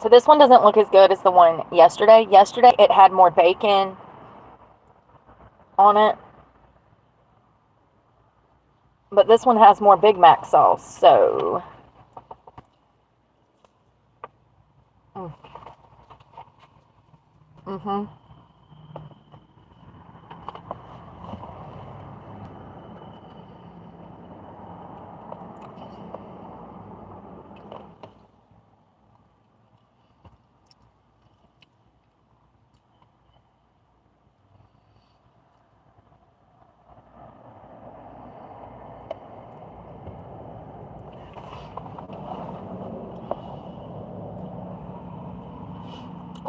So this one doesn't look as good as the one yesterday. Yesterday it had more bacon on it. But this one has more Big Mac sauce, so...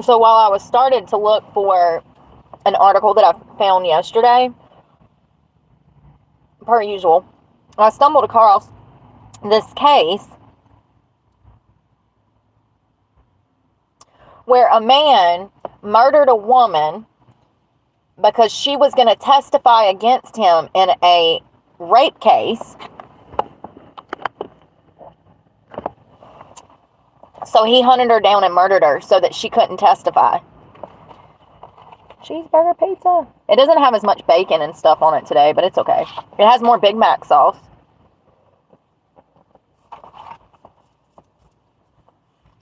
So while I was started to look for an article that I found yesterday, per usual, I stumbled across this case where a man murdered a woman because she was going to testify against him in a rape case. So he hunted her down and murdered her so that she couldn't testify. Cheeseburger pizza. It doesn't have as much bacon and stuff on it today, but it's okay. It has more Big Mac sauce.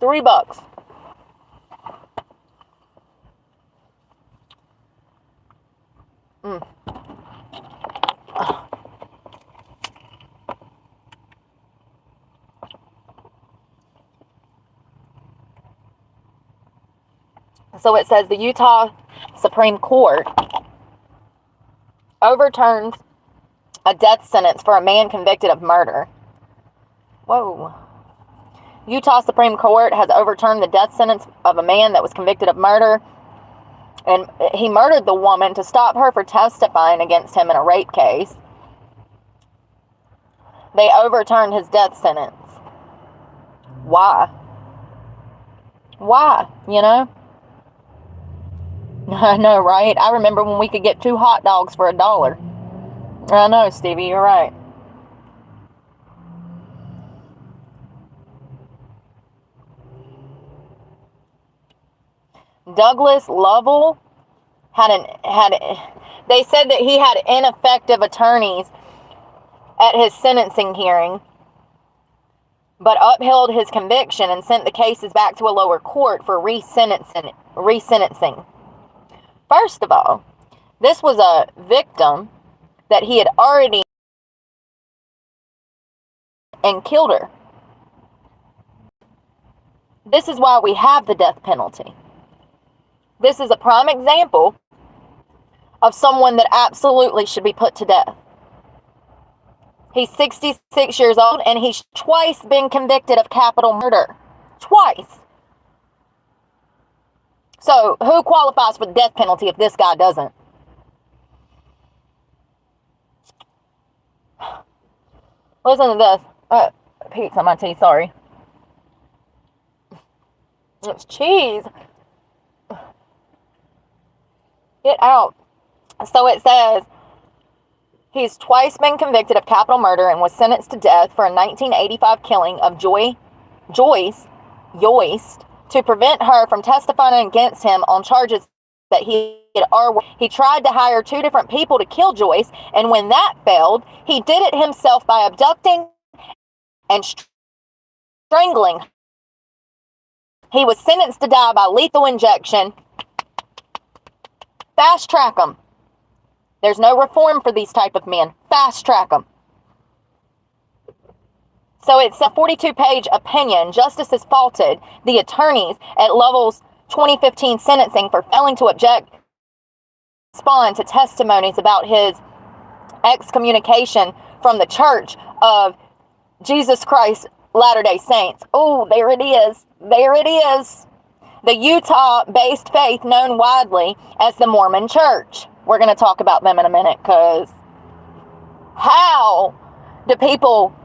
$3. So it says the Utah Supreme Court overturns a death sentence for a man convicted of murder. Whoa. Utah Supreme Court has overturned the death sentence of a man that was convicted of murder. And he murdered the woman to stop her from testifying against him in a rape case. They overturned his death sentence. Why? Why? You know? I know, right? I remember when we could get 2 hot dogs for $1. I know, Stevie, you're right. Douglas Lovell they said that he had ineffective attorneys at his sentencing hearing, but upheld his conviction and sent the cases back to a lower court for resentencing. First of all, this was a victim that he had already and killed her. This is why we have the death penalty. This is a prime example of someone that absolutely should be put to death. He's 66 years old and he's twice been convicted of capital murder. Twice. So, who qualifies for the death penalty if this guy doesn't? Listen to this. Pete's on my tea, sorry. It's cheese. Get out. So it says, he's twice been convicted of capital murder and was sentenced to death for a 1985 killing of Joyce Yoist to prevent her from testifying against him on charges that he tried to hire 2 different people to kill Joyce, and when that failed, he did it himself by abducting and strangling. He was sentenced to die by lethal injection. Fast track them. There's no reform for these type of men. Fast track them. So it's a 42-page opinion. Justices faulted the attorneys at Lovell's 2015 sentencing for failing to respond to testimonies about his excommunication from the Church of Jesus Christ Latter-day Saints. Oh, there it is. There it is. The Utah-based faith known widely as the Mormon Church. We're going to talk about them in a minute, because how do people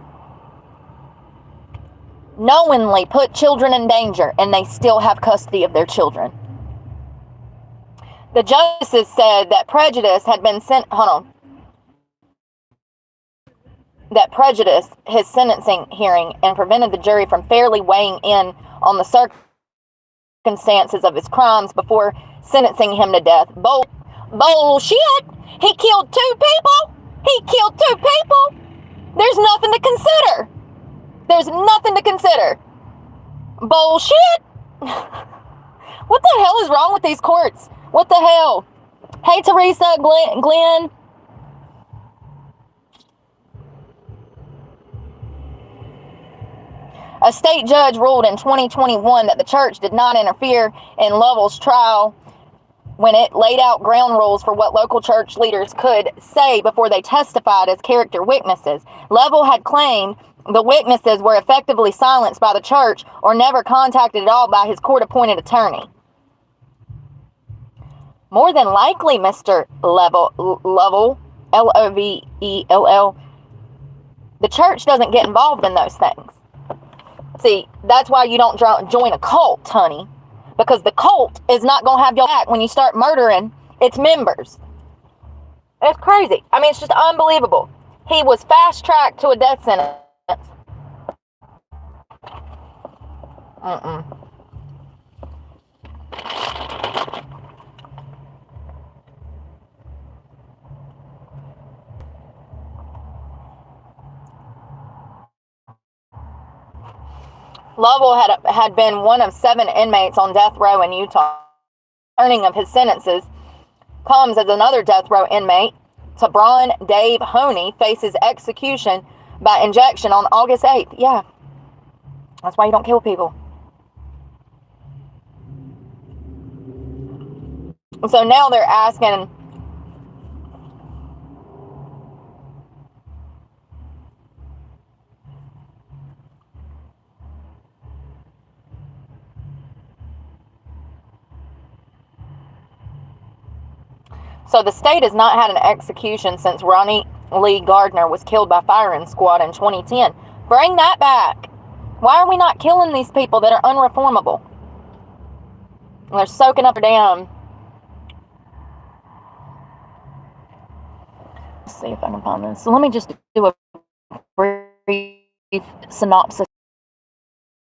knowingly put children in danger and they still have custody of their children? The justices said that prejudice had been that prejudiced his sentencing hearing and prevented the jury from fairly weighing in on the circumstances of his crimes before sentencing him to death. Bullshit! He killed 2 people! He killed 2 people! There's nothing to consider! There's nothing to consider! Bullshit! What the hell is wrong with these courts? What the hell? Hey, Teresa, Glenn. A state judge ruled in 2021 that the church did not interfere in Lovell's trial when it laid out ground rules for what local church leaders could say before they testified as character witnesses. Lovell had claimed the witnesses were effectively silenced by the church or never contacted at all by his court-appointed attorney. More than likely, Mr. Lovell, L-O-V-E-L-L, the church doesn't get involved in those things. See, that's why you don't join a cult, honey. Because the cult is not going to have your back when you start murdering its members. It's crazy. I mean, it's just unbelievable. He was fast-tracked to a death sentence. Lovell had been one of 7 inmates on death row in Utah. Learning of his sentences comes as another death row inmate, Tabron Dave Honey, faces execution by injection on August 8th. Yeah, that's why you don't kill people. So now they're asking, so the state has not had an execution since Ronnie Lee Gardner was killed by firing squad in 2010. Bring that back. Why are we not killing these people that are unreformable? And they're soaking up or down. Let's see if I can find this. So let me just do a brief synopsis of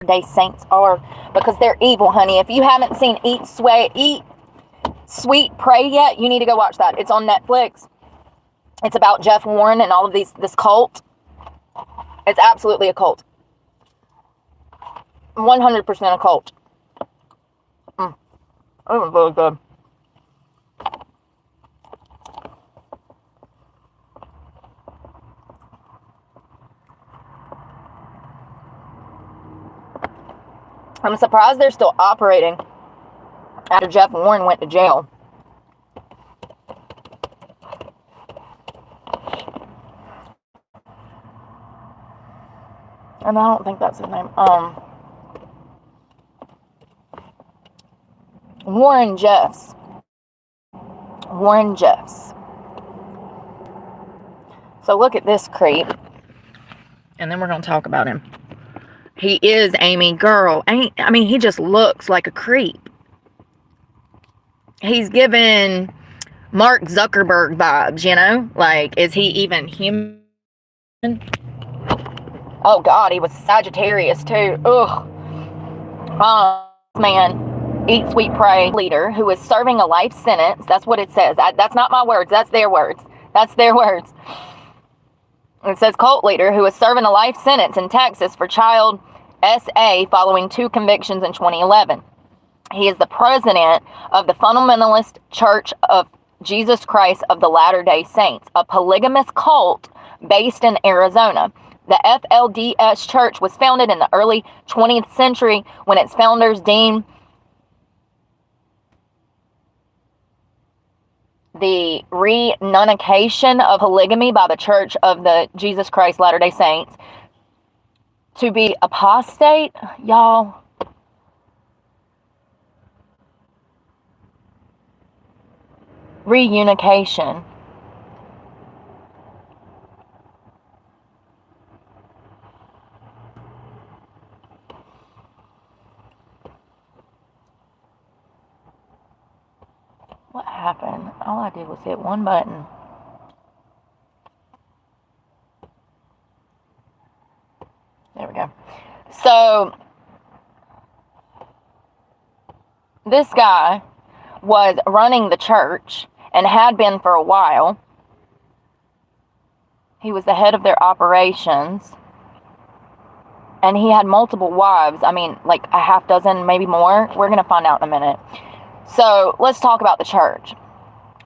what Latter-day Saints are, because they're evil, honey. If you haven't seen Eat, Sweet, Pray yet, you need to go watch that. It's on Netflix. It's about Jeff Warren and all of this cult. It's absolutely a cult. 100% a cult. It was really good. I'm surprised they're still operating after Jeff Warren went to jail. And I don't think that's his name. Warren Jeffs. So look at this creep. And then we're going to talk about him. He is Amy Girl. I mean, he just looks like a creep. He's giving Mark Zuckerberg vibes, you know? Like, is he even human? Oh, God, he was Sagittarius, too. Ugh. Man, Eat, Sweet, Pray leader who is serving a life sentence. That's what it says. That's not my words. That's their words. It says cult leader who is serving a life sentence in Texas for child SA following 2 convictions in 2011. He is the president of the Fundamentalist Church of Jesus Christ of the Latter-day Saints, a polygamous cult based in Arizona. The FLDS church was founded in the early 20th century when its founders deemed the renunciation of polygamy by the Church of the Jesus Christ Latter-day Saints to be apostate. Y'all, reunification. What happened? All I did was hit one button. There we go. So, this guy was running the church and had been for a while. He was the head of their operations. And he had multiple wives. I mean, like a half dozen, maybe more. We're going to find out in a minute. So let's talk about the church.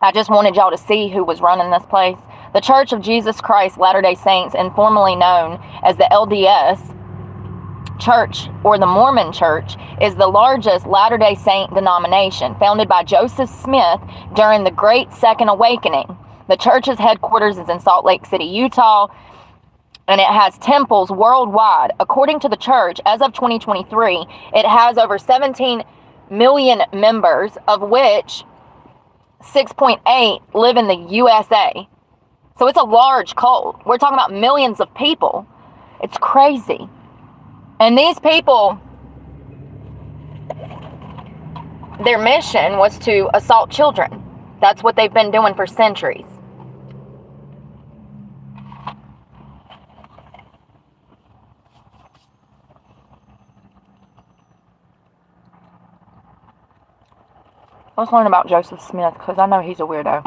I just wanted y'all to see who was running this place. The Church of Jesus Christ Latter-day Saints, informally known as the LDS Church or the Mormon Church, is the largest Latter-day Saint denomination, founded by Joseph Smith during the Great Second Awakening. The church's headquarters is in Salt Lake City, Utah, and it has temples worldwide. According to the church, as of 2023, it has over 17 million members, of which 6.8 live in the USA. So it's a large cult. We're talking about millions of people. It's crazy. And these people, their mission was to assault children. That's what they've been doing for centuries. Let's learn about Joseph Smith, because I know he's a weirdo.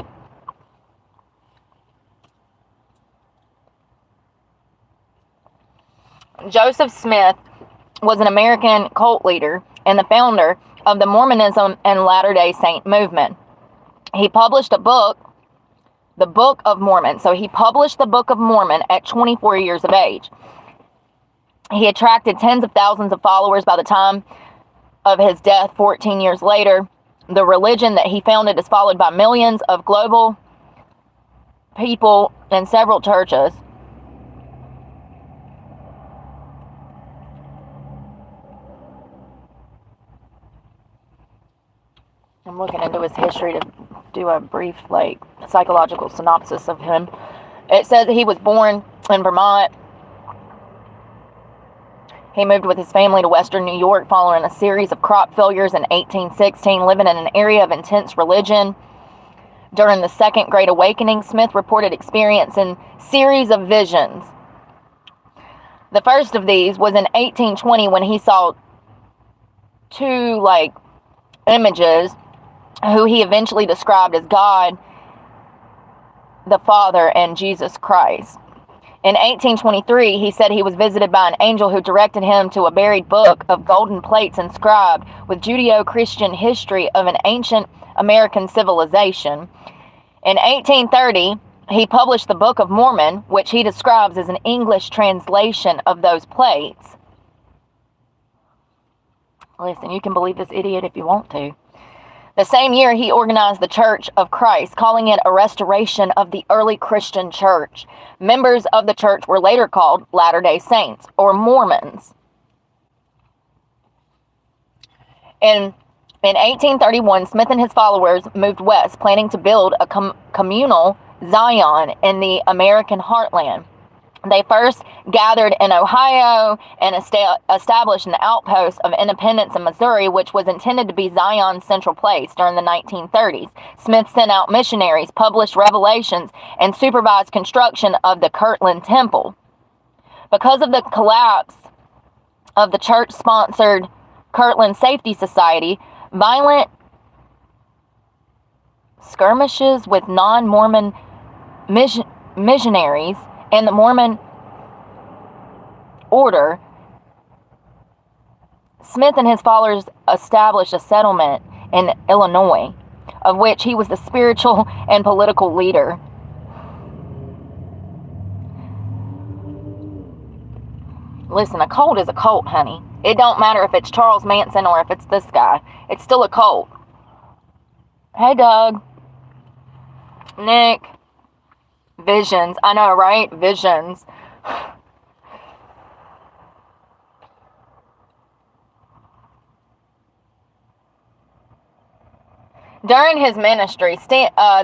Joseph Smith was an American cult leader and the founder of the Mormonism and Latter-day Saint movement. He published a book, the Book of Mormon. So he published the Book of Mormon at 24 years of age. He attracted tens of thousands of followers by the time of his death 14 years later. The religion that he founded is followed by millions of global people in several churches. I'm looking into his history to do a brief, psychological synopsis of him. It says that he was born in Vermont. He moved with his family to Western New York following a series of crop failures in 1816, living in an area of intense religion. During the Second Great Awakening, Smith reported experiencing series of visions. The first of these was in 1820 when he saw two, images who he eventually described as God, the Father, and Jesus Christ. In 1823, he said he was visited by an angel who directed him to a buried book of golden plates inscribed with Judeo-Christian history of an ancient American civilization. In 1830, he published the Book of Mormon, which he describes as an English translation of those plates. Listen, you can believe this idiot if you want to. The same year, he organized the Church of Christ, calling it a restoration of the early Christian church. Members of the church were later called Latter-day Saints, or Mormons. In 1831, Smith and his followers moved west, planning to build a communal Zion in the American heartland. They first gathered in Ohio and established an outpost of independence in Missouri, which was intended to be Zion's central place during the 1930s. Smith sent out missionaries, published revelations, and supervised construction of the Kirtland Temple. Because of the collapse of the church-sponsored Kirtland Safety Society, violent skirmishes with non-Mormon missionaries and the Mormon order, Smith and his followers established a settlement in Illinois, of which he was the spiritual and political leader. Listen, a cult is a cult, honey. It don't matter if it's Charles Manson or if it's this guy. It's still a cult. Hey, Doug. Nick. Visions. I know, right? Visions. During his ministry,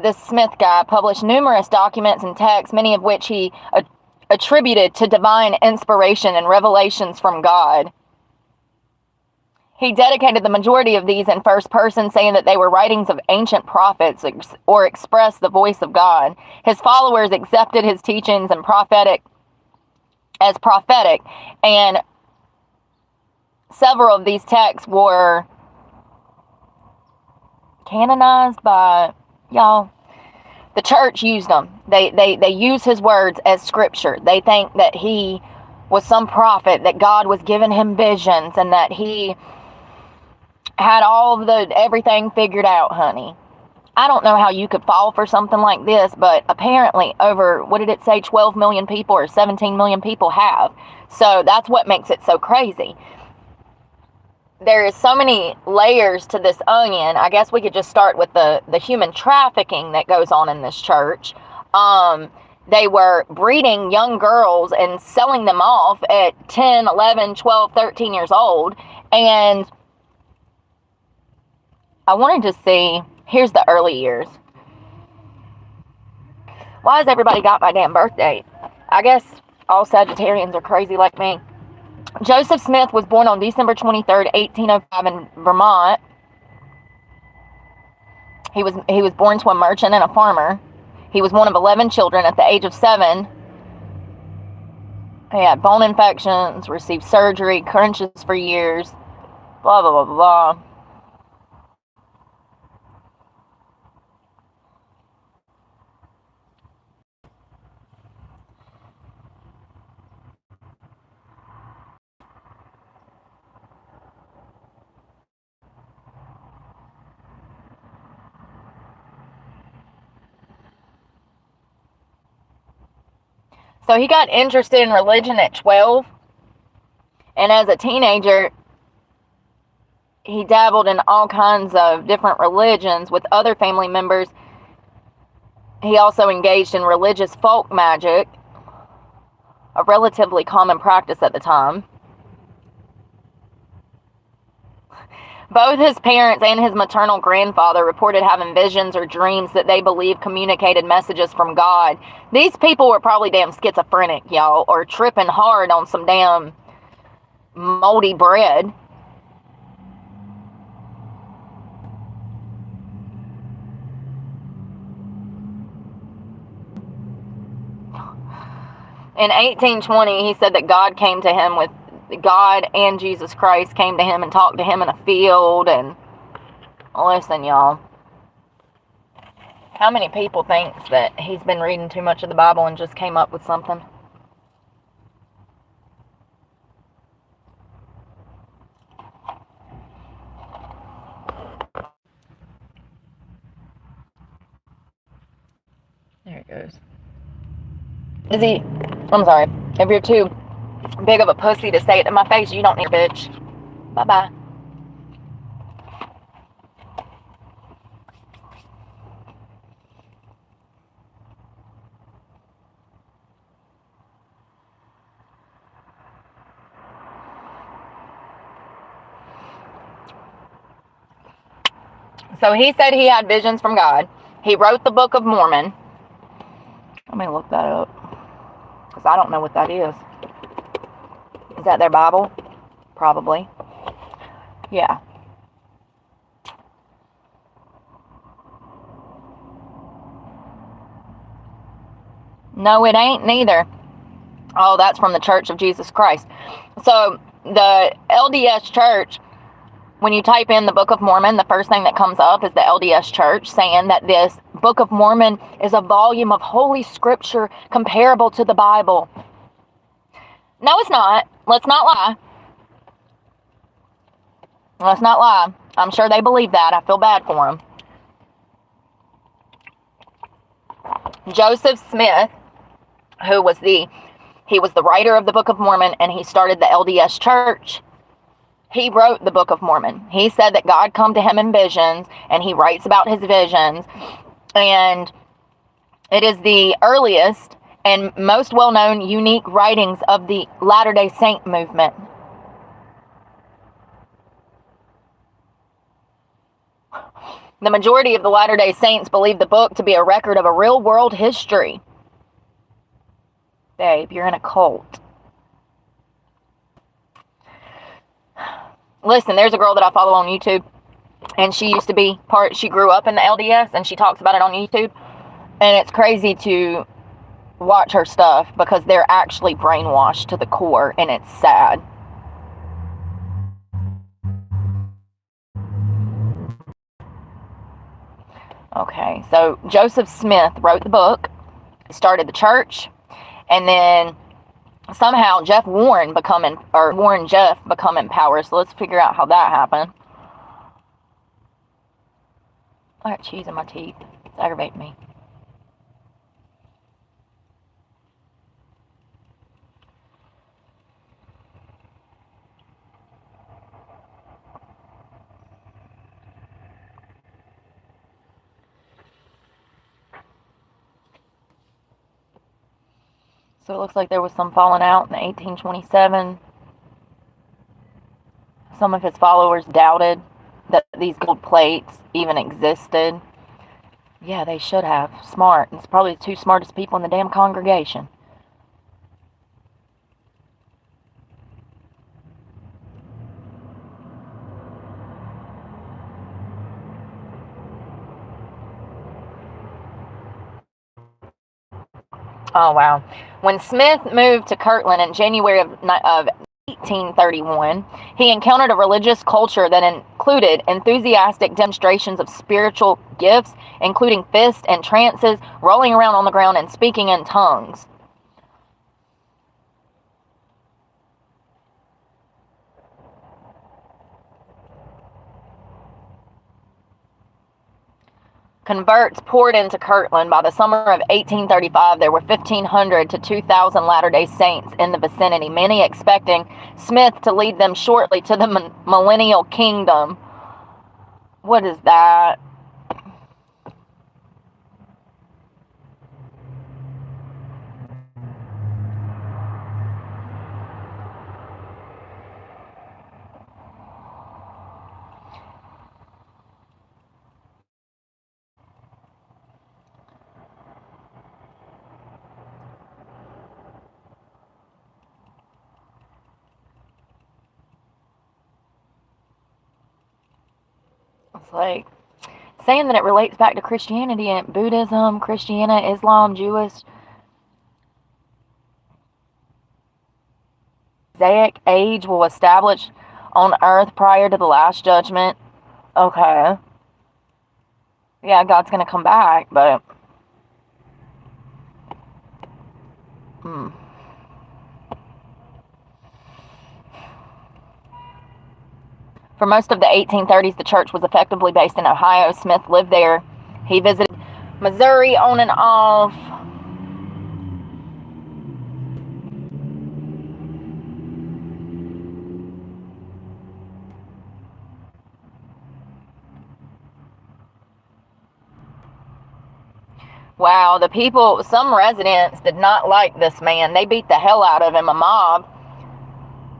this Smith guy published numerous documents and texts, many of which he attributed to divine inspiration and revelations from God. He dedicated the majority of these in first person, saying that they were writings of ancient prophets or expressed the voice of God. His followers accepted his teachings and prophetic, and several of these texts were canonized by, y'all, the church used them. They use his words as scripture. They think that he was some prophet, that God was giving him visions, and that he had all of everything figured out, honey. I don't know how you could fall for something like this, but apparently over, what did it say, 12 million people or 17 million people have. So that's what makes it so crazy. There is so many layers to this onion. I guess we could just start with the human trafficking that goes on in this church. They were breeding young girls and selling them off at 10, 11, 12, 13 years old. And I wanted to see, here's the early years. Why has everybody got my damn birth date? I guess all Sagittarians are crazy like me. Joseph Smith was born on December 23rd, 1805 in Vermont. He was born to a merchant and a farmer. He was one of 11 children. At the age of 7, he had bone infections, received surgery, crutches for years, blah, blah, blah, blah. So he got interested in religion at 12. And as a teenager, he dabbled in all kinds of different religions with other family members. He also engaged in religious folk magic, a relatively common practice at the time. Both his parents and his maternal grandfather reported having visions or dreams that they believed communicated messages from God. These people were probably damn schizophrenic, y'all, or tripping hard on some damn moldy bread. In 1820, he said that God and Jesus Christ came to him and talked to him in a field. And listen, y'all, how many people thinks that he's been reading too much of the Bible and just came up with something? There it goes. I'm sorry. If you're too big of a pussy to say it to my face, you don't need a bitch. Bye-bye. So he said he had visions from God. He wrote the Book of Mormon. Let me look that up, because I don't know what that is. Is that their Bible? Probably. Yeah. No, it ain't neither. Oh, that's from the Church of Jesus Christ. So the LDS Church, when you type in the Book of Mormon, the first thing that comes up is the LDS Church saying that this Book of Mormon is a volume of Holy Scripture comparable to the Bible. No, it's not. Let's not lie. Let's not lie. I'm sure they believe that. I feel bad for them. Joseph Smith, he was the writer of the Book of Mormon, and he started the LDS Church. He wrote the Book of Mormon. He said that God come to him in visions, and he writes about his visions. And it is the earliest and most well-known unique writings of the Latter-day Saint movement. The majority of the Latter-day Saints believe the book to be a record of a real-world history. Babe, you're in a cult. Listen, there's a girl that I follow on YouTube, and she grew up in the LDS, and she talks about it on YouTube. And it's crazy to watch her stuff because they're actually brainwashed to the core, and it's sad. Okay, so Joseph Smith wrote the book, started the church, and then somehow Warren Jeff become in power. So let's figure out how that happened. I got cheese in my teeth. It's aggravating me. So it looks like there was some falling out in 1827. Some of his followers doubted that these gold plates even existed. Yeah, they should have. Smart. It's probably the two smartest people in the damn congregation. Oh, wow. When Smith moved to Kirtland in January of 1831, he encountered a religious culture that included enthusiastic demonstrations of spiritual gifts, including fists and trances, rolling around on the ground and speaking in tongues. Converts poured into Kirtland. By the summer of 1835, there were 1,500 to 2,000 Latter-day Saints in the vicinity, many expecting Smith to lead them shortly to the millennial kingdom. What is that? It's like saying that it relates back to Christianity and Buddhism, Christianity, Islam, Jewish. Mosaic age will establish on earth prior to the last judgment. Okay. Yeah, God's going to come back, but... For most of the 1830s, the church was effectively based in Ohio. Smith lived there. He visited Missouri on and off. Wow, the people, some residents did not like this man. They beat the hell out of him. A mob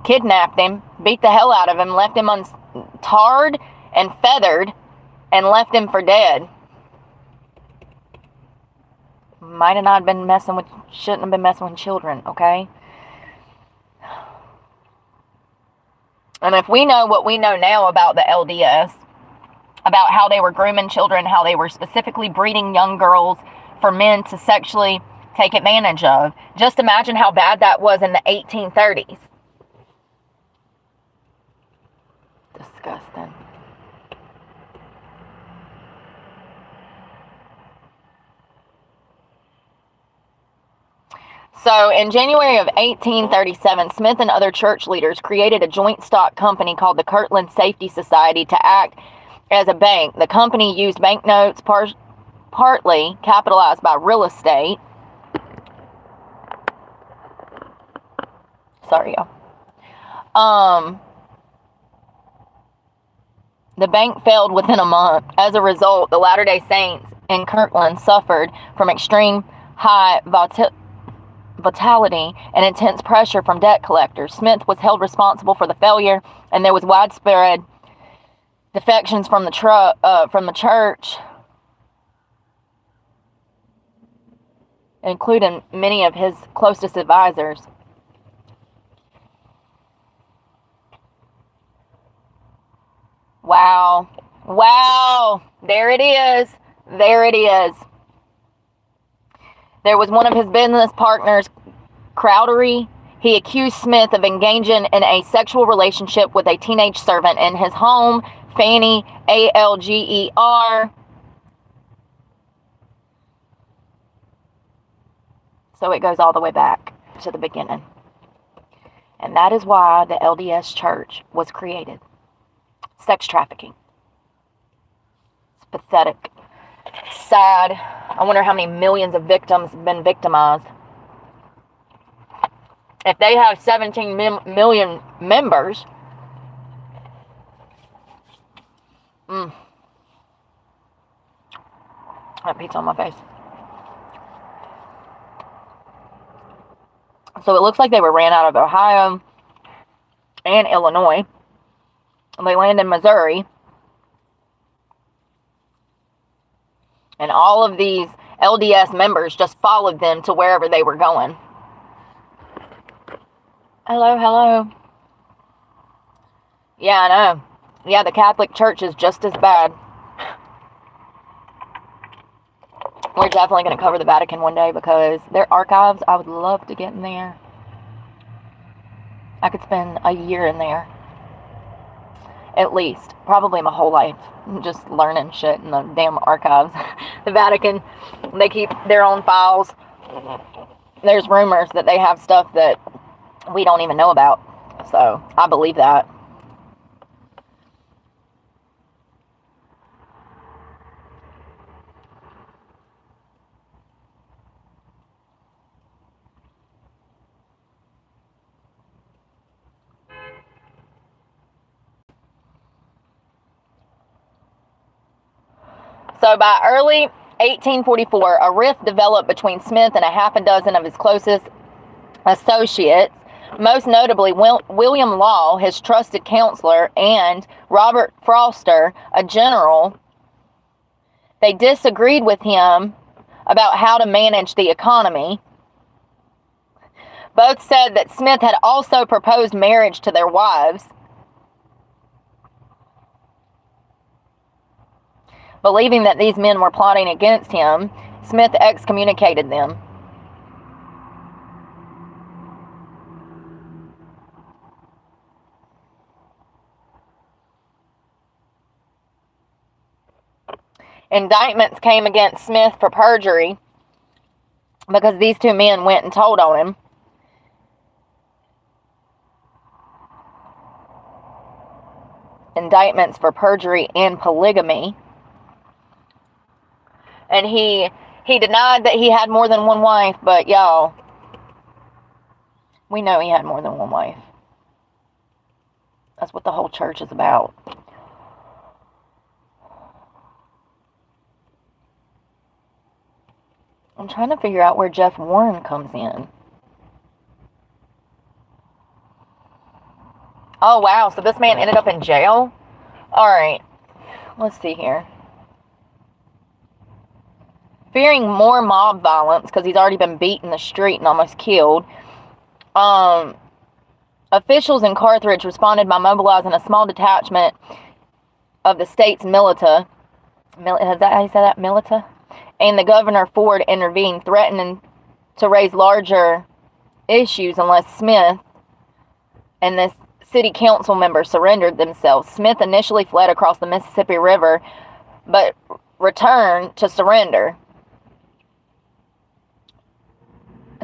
kidnapped him, beat the hell out of him, left him tarred and feathered, and left him for dead. Might have not been shouldn't have been messing with children, okay? And if we know what we know now about the LDS, about how they were grooming children, how they were specifically breeding young girls for men to sexually take advantage of, just imagine how bad that was in the 1830s. Disgusting. So in January of 1837, Smith and other church leaders created a joint stock company called the Kirtland Safety Society to act as a bank. The company used banknotes partly capitalized by real estate. Sorry, y'all. The bank failed within a month. As a result, the Latter-day Saints in Kirtland suffered from extreme high volatility and intense pressure from debt collectors. Smith was held responsible for the failure, and there was widespread defections from the church, including many of his closest advisors. Wow. Wow. There it is. There it is. There was one of his business partners, Crowdery. He accused Smith of engaging in a sexual relationship with a teenage servant in his home, Fanny, Alger. So it goes all the way back to the beginning. And that is why the LDS church was created. Sex trafficking. It's pathetic. Sad. I wonder how many millions of victims have been victimized. If they have 17 million members, that pizza on my face. So it looks like they were ran out of Ohio and Illinois. They landed in Missouri. And all of these LDS members just followed them to wherever they were going. Hello, hello. Yeah, I know. Yeah, the Catholic Church is just as bad. We're definitely going to cover the Vatican one day because their archives, I would love to get in there. I could spend a year in there. At least. Probably my whole life. Just learning shit in the damn archives. The Vatican, they keep their own files. There's rumors that they have stuff that we don't even know about. So, I believe that. So by early 1844, a rift developed between Smith and a half a dozen of his closest associates, most notably William Law, his trusted counselor, and Robert Foster, a general. They disagreed with him about how to manage the economy. Both said that Smith had also proposed marriage to their wives. Believing that these men were plotting against him, Smith excommunicated them. Indictments came against Smith for perjury because these two men went and told on him. Indictments for perjury and polygamy. And he denied that he had more than one wife, but y'all, we know he had more than one wife. That's what the whole church is about. I'm trying to figure out where Jeff Warren comes in. Oh, wow. So this man ended up in jail? All right. Let's see here. Fearing more mob violence, because he's already been beat in the street and almost killed, officials in Carthage responded by mobilizing a small detachment of the state's militia. Is that how you say that? Militia? And the governor Ford intervened, threatening to raise larger issues unless Smith and this city council member surrendered themselves. Smith initially fled across the Mississippi River, but returned to surrender.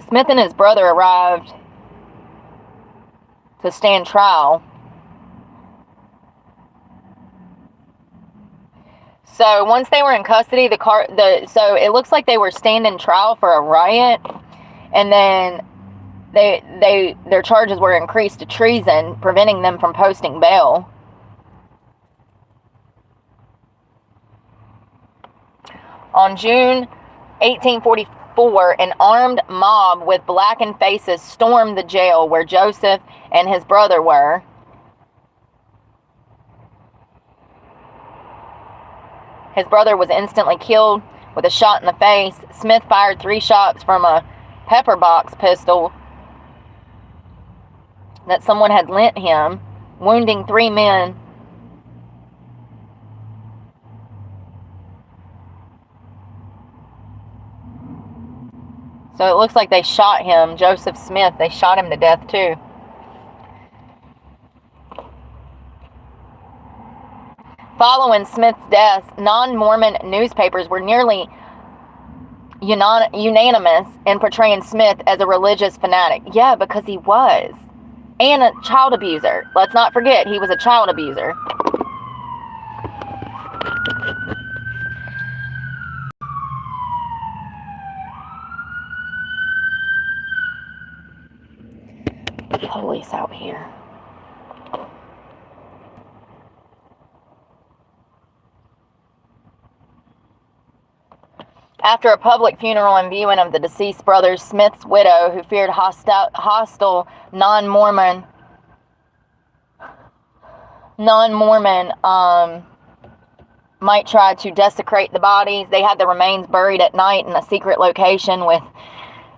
Smith and his brother arrived to stand trial. So once they were in custody, so it looks like they were standing trial for a riot, and then their charges were increased to treason, preventing them from posting bail. On June 1844, an armed mob with blackened faces stormed the jail where Joseph and his brother were. His brother was instantly killed with a shot in the face. Smith fired 3 shots from a pepper box pistol that someone had lent him, wounding 3 men. So it looks like they shot him, Joseph Smith. They shot him to death too. Following Smith's death, non-Mormon newspapers were nearly unanimous in portraying Smith as a religious fanatic. Yeah, because he was. And a child abuser. Let's not forget, he was a child abuser. Police out here. After a public funeral and viewing of the deceased brothers, Smith's widow, who feared hostile non-Mormon might try to desecrate the bodies. They had the remains buried at night in a secret location with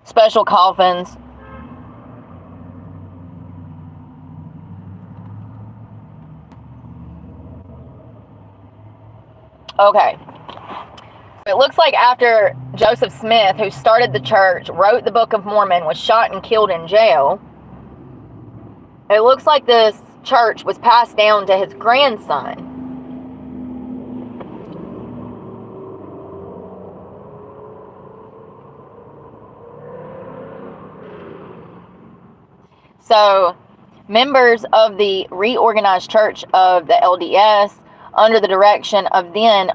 special coffins. Okay. It looks like after Joseph Smith, who started the church, wrote the Book of Mormon, was shot and killed in jail, it looks like this church was passed down to his grandson. So, members of the reorganized church of the LDS, under the direction of then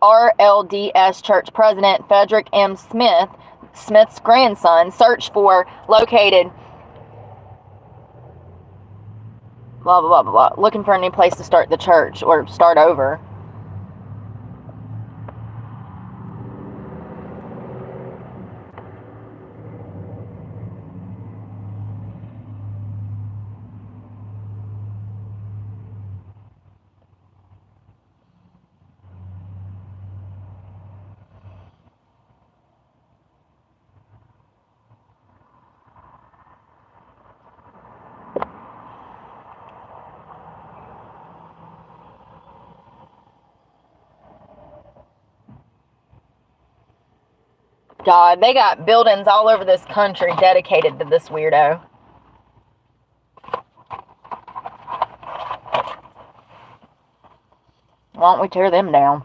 LDS church president Frederick M. Smith, Smith's grandson, searched for, located, blah, blah, blah, blah, blah, looking for a new place to start the church or start over. God, they got buildings all over this country dedicated to this weirdo. Why don't we tear them down?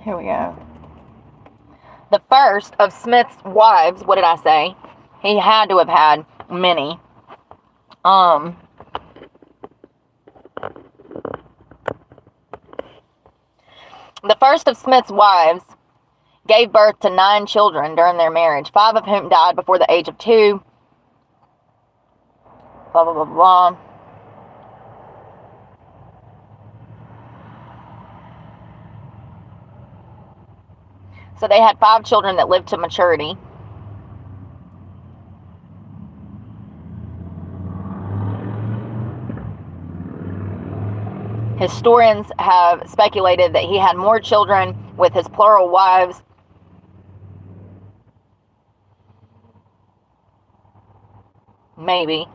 Here we go. The first of Smith's wives, what did I say? He had to have had many. The first of Smith's wives gave birth to 9 children during their marriage, 5 of whom died before the age of 2. Blah, blah, blah, blah. So they had 5 children that lived to maturity. Historians have speculated that he had more children with his plural wives. Maybe.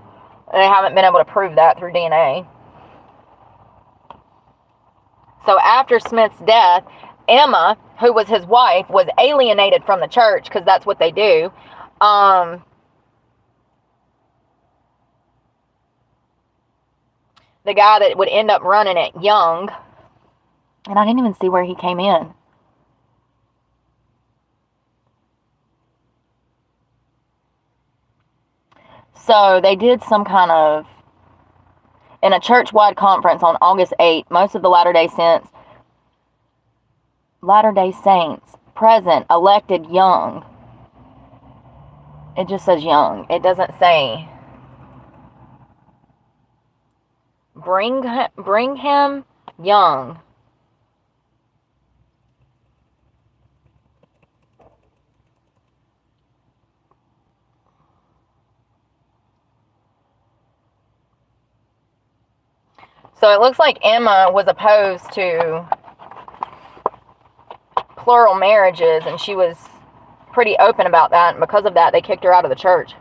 They haven't been able to prove that through DNA. So after Smith's death, Emma, who was his wife, was alienated from the church, because that's what they do. The guy that would end up running it, Young, and I didn't even see where he came in. So they did some kind of, in a church-wide conference on August 8th, most of the Latter-day Saints present elected Young. It just says Young. It doesn't say Brigham Young. So it looks like Emma was opposed to plural marriages, and she was pretty open about that, and because of that, they kicked her out of the church.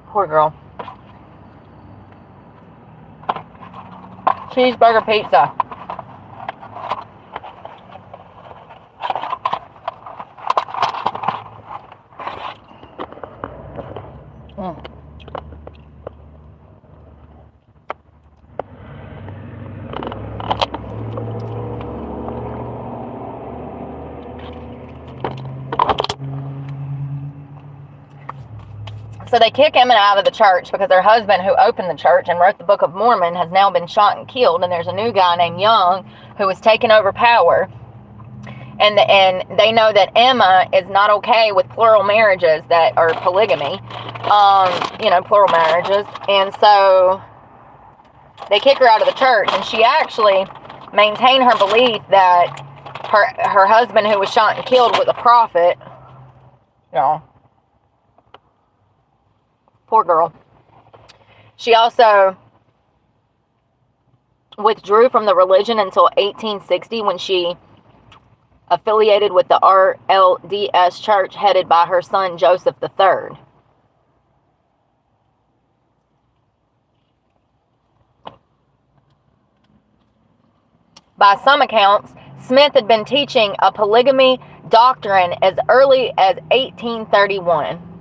Poor girl. Cheeseburger pizza. So they kick Emma out of the church because her husband, who opened the church and wrote the Book of Mormon, has now been shot and killed. And there's a new guy named Young who has taken over power. And they know that Emma is not okay with plural marriages that are polygamy, plural marriages. And so they kick her out of the church. And she actually maintained her belief that her husband, who was shot and killed, was a prophet. Poor girl. She also withdrew from the religion until 1860, when she affiliated with the LDS church headed by her son Joseph III. By some accounts, Smith had been teaching a polygamy doctrine as early as 1831.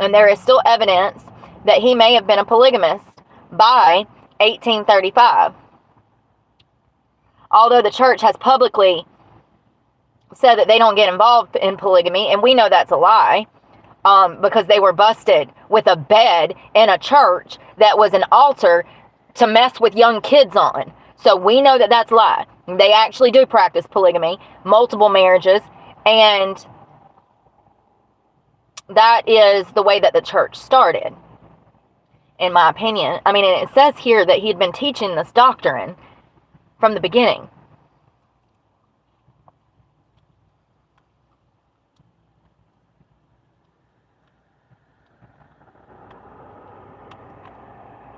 And there is still evidence that he may have been a polygamist by 1835. Although the church has publicly said that they don't get involved in polygamy, and we know that's a lie, because they were busted with a bed in a church that was an altar to mess with young kids on. So we know that that's a lie. They actually do practice polygamy, multiple marriages, and that is the way that the church started, in my opinion. I mean, and it says here that he'd been teaching this doctrine from the beginning.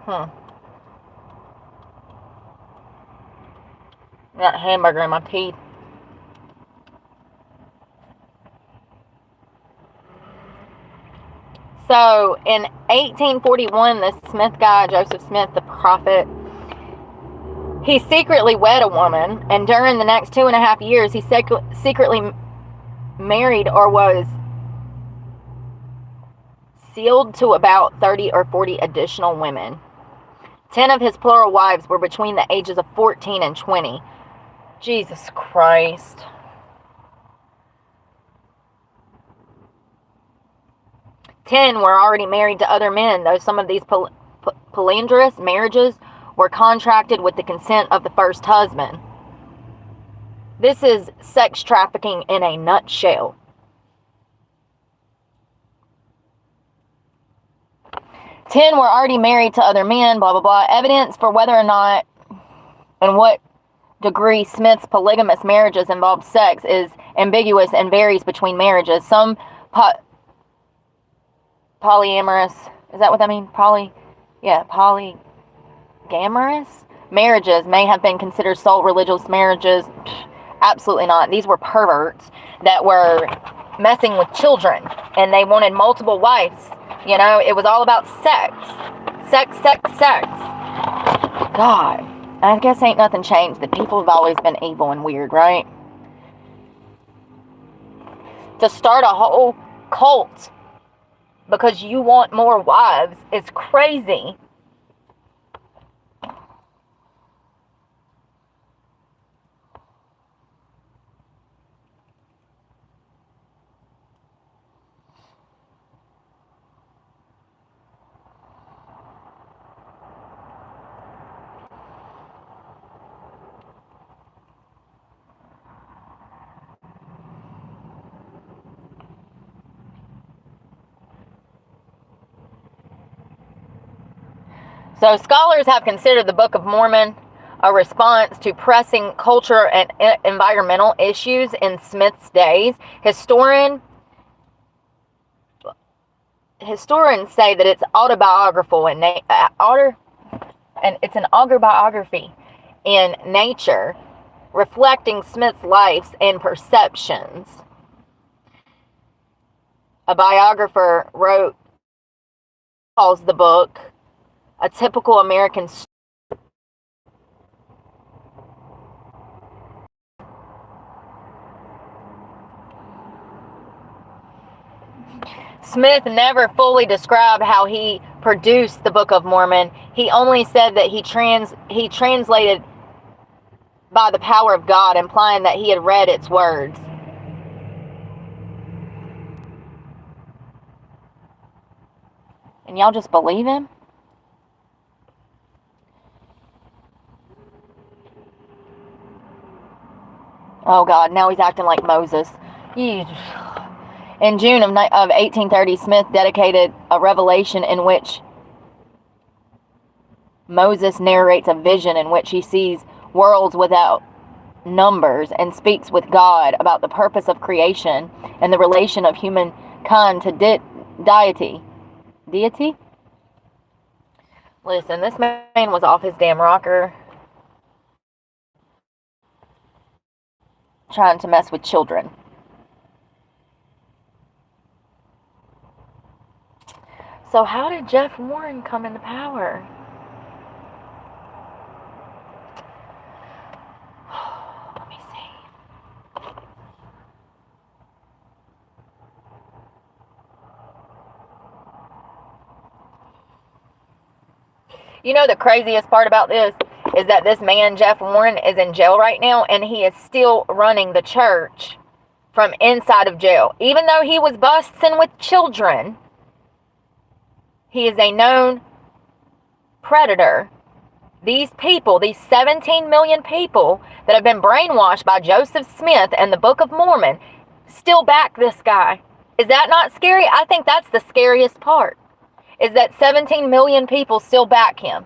Got a hamburger in my teeth. So, in 1841, this Smith guy, Joseph Smith, the prophet, he secretly wed a woman, and during the next 2.5 years, he secretly married or was sealed to about 30 or 40 additional women. 10 of his plural wives were between the ages of 14 and 20. Jesus Christ. 10 were already married to other men, though some of these polyandrous marriages were contracted with the consent of the first husband. This is sex trafficking in a nutshell. Ten were already married to other men, blah, blah, blah. Evidence for whether or not and what degree Smith's polygamous marriages involved sex is ambiguous and varies between marriages. Some polyamorous, is that what that means? Polygamorous marriages may have been considered sole religious marriages. Absolutely not. These were perverts that were messing with children, and they wanted multiple wives. You know, it was all about sex. Sex, sex, sex. God, I guess ain't nothing changed. That people have always been evil and weird, right? To start a whole cult because you want more wives is crazy. So scholars have considered the Book of Mormon a response to pressing culture and environmental issues in Smith's days. Historians say that it's autobiographical and it's an autobiography in nature, reflecting Smith's life and perceptions. A biographer calls the book a typical American story. Smith never fully described how he produced the Book of Mormon. He only said that he translated by the power of God, implying that he had read its words. And y'all just believe him? Oh God, now he's acting like Moses. In June of 1830, Smith dedicated a revelation in which Moses narrates a vision in which he sees worlds without numbers and speaks with God about the purpose of creation and the relation of humankind to deity. Deity? Listen, this man was off his damn rocker trying to mess with children. So how did Jeff Warren come into power? Let me see. You know, the craziest part about this is that this man, Jeff Warren, is in jail right now, and he is still running the church from inside of jail. Even though he was busting with children, he is a known predator. These people, these 17 million people that have been brainwashed by Joseph Smith and the Book of Mormon, still back this guy. Is that not scary? I think that's the scariest part, is that 17 million people still back him.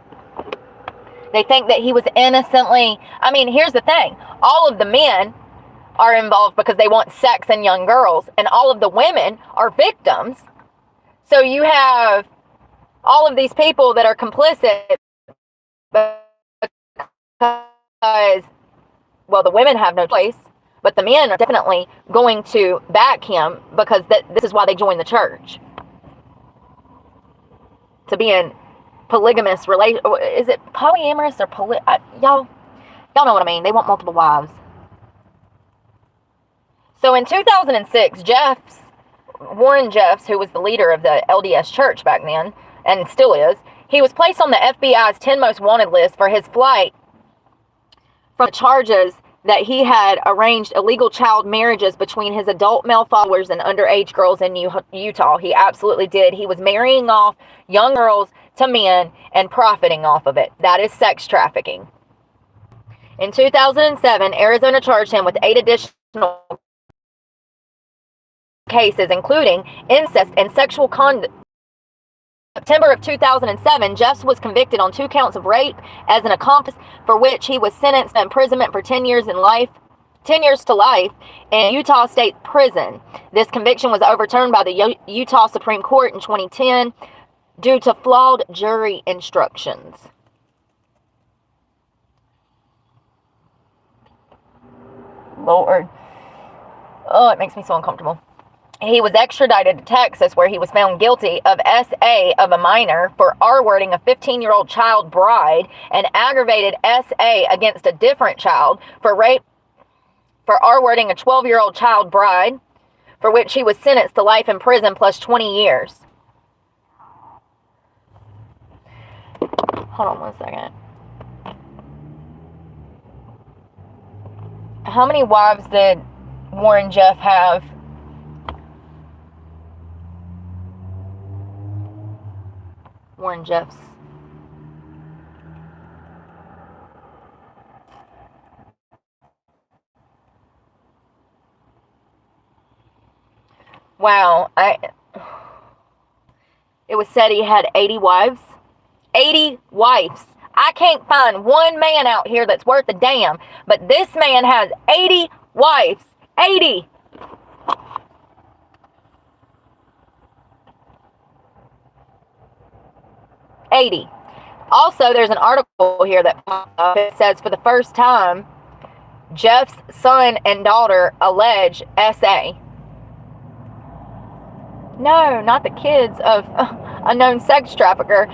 They think that he was innocently... I mean, here's the thing. All of the men are involved because they want sex and young girls, and all of the women are victims. So you have all of these people that are complicit because, well, the women have no choice, but the men are definitely going to back him because this is why they joined the church. To be in polygamous relation. Is it polyamorous or y'all know what I mean. They want multiple wives. So in 2006, Warren Jeffs, who was the leader of the LDS church back then, and still is, he was placed on the FBI's 10 most wanted list for his flight from charges that he had arranged illegal child marriages between his adult male followers and underage girls in Utah. He absolutely did. He was marrying off young girls to men and profiting off of it. That is sex trafficking. In 2007, Arizona charged him with 8 additional cases, including incest and sexual conduct. September of 2007, Jeffs was convicted on 2 counts of rape as an accomplice, for which he was sentenced to imprisonment for 10 years to life in Utah State Prison. This conviction was overturned by the Utah Supreme Court in 2010 due to flawed jury instructions. Lord. Oh, it makes me so uncomfortable. He was extradited to Texas, where he was found guilty of SA of a minor for R-wording a 15-year-old child bride and aggravated SA against a different child for rape, for R-wording a 12-year-old child bride, for which he was sentenced to life in prison plus 20 years. Hold on one second. How many wives did Warren Jeff have? Warren Jeffs. Wow, it was said he had 80 wives. 80 wives. I can't find one man out here that's worth a damn, but this man has 80 wives. 80. Also, there's an article here that says for the first time, Jeff's son and daughter allege SA. No, not the kids of a known sex trafficker,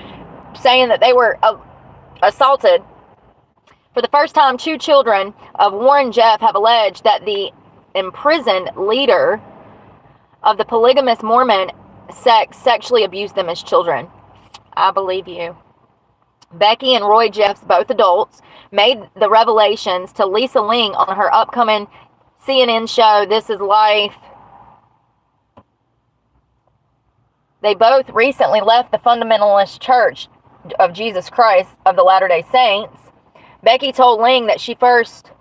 saying that they were assaulted. For the first time, 2 children of Warren Jeff have alleged that the imprisoned leader of the polygamous Mormon sect sexually abused them as children. I believe you. Becky and Roy Jeffs, both adults, made the revelations to Lisa Ling on her upcoming CNN show, This Is Life. They both recently left the Fundamentalist Church of Jesus Christ of the Latter-day Saints. Becky told Ling that she first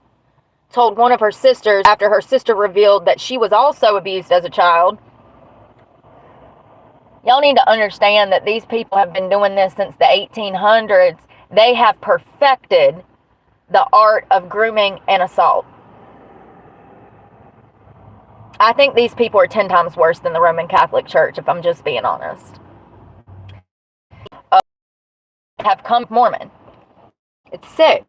told one of her sisters after her sister revealed that she was also abused as a child. Y'all need to understand that these people have been doing this since the 1800s. They have perfected the art of grooming and assault. I think these people are 10 times worse than the Roman Catholic Church, if I'm just being honest. Have come Mormon. It's sick.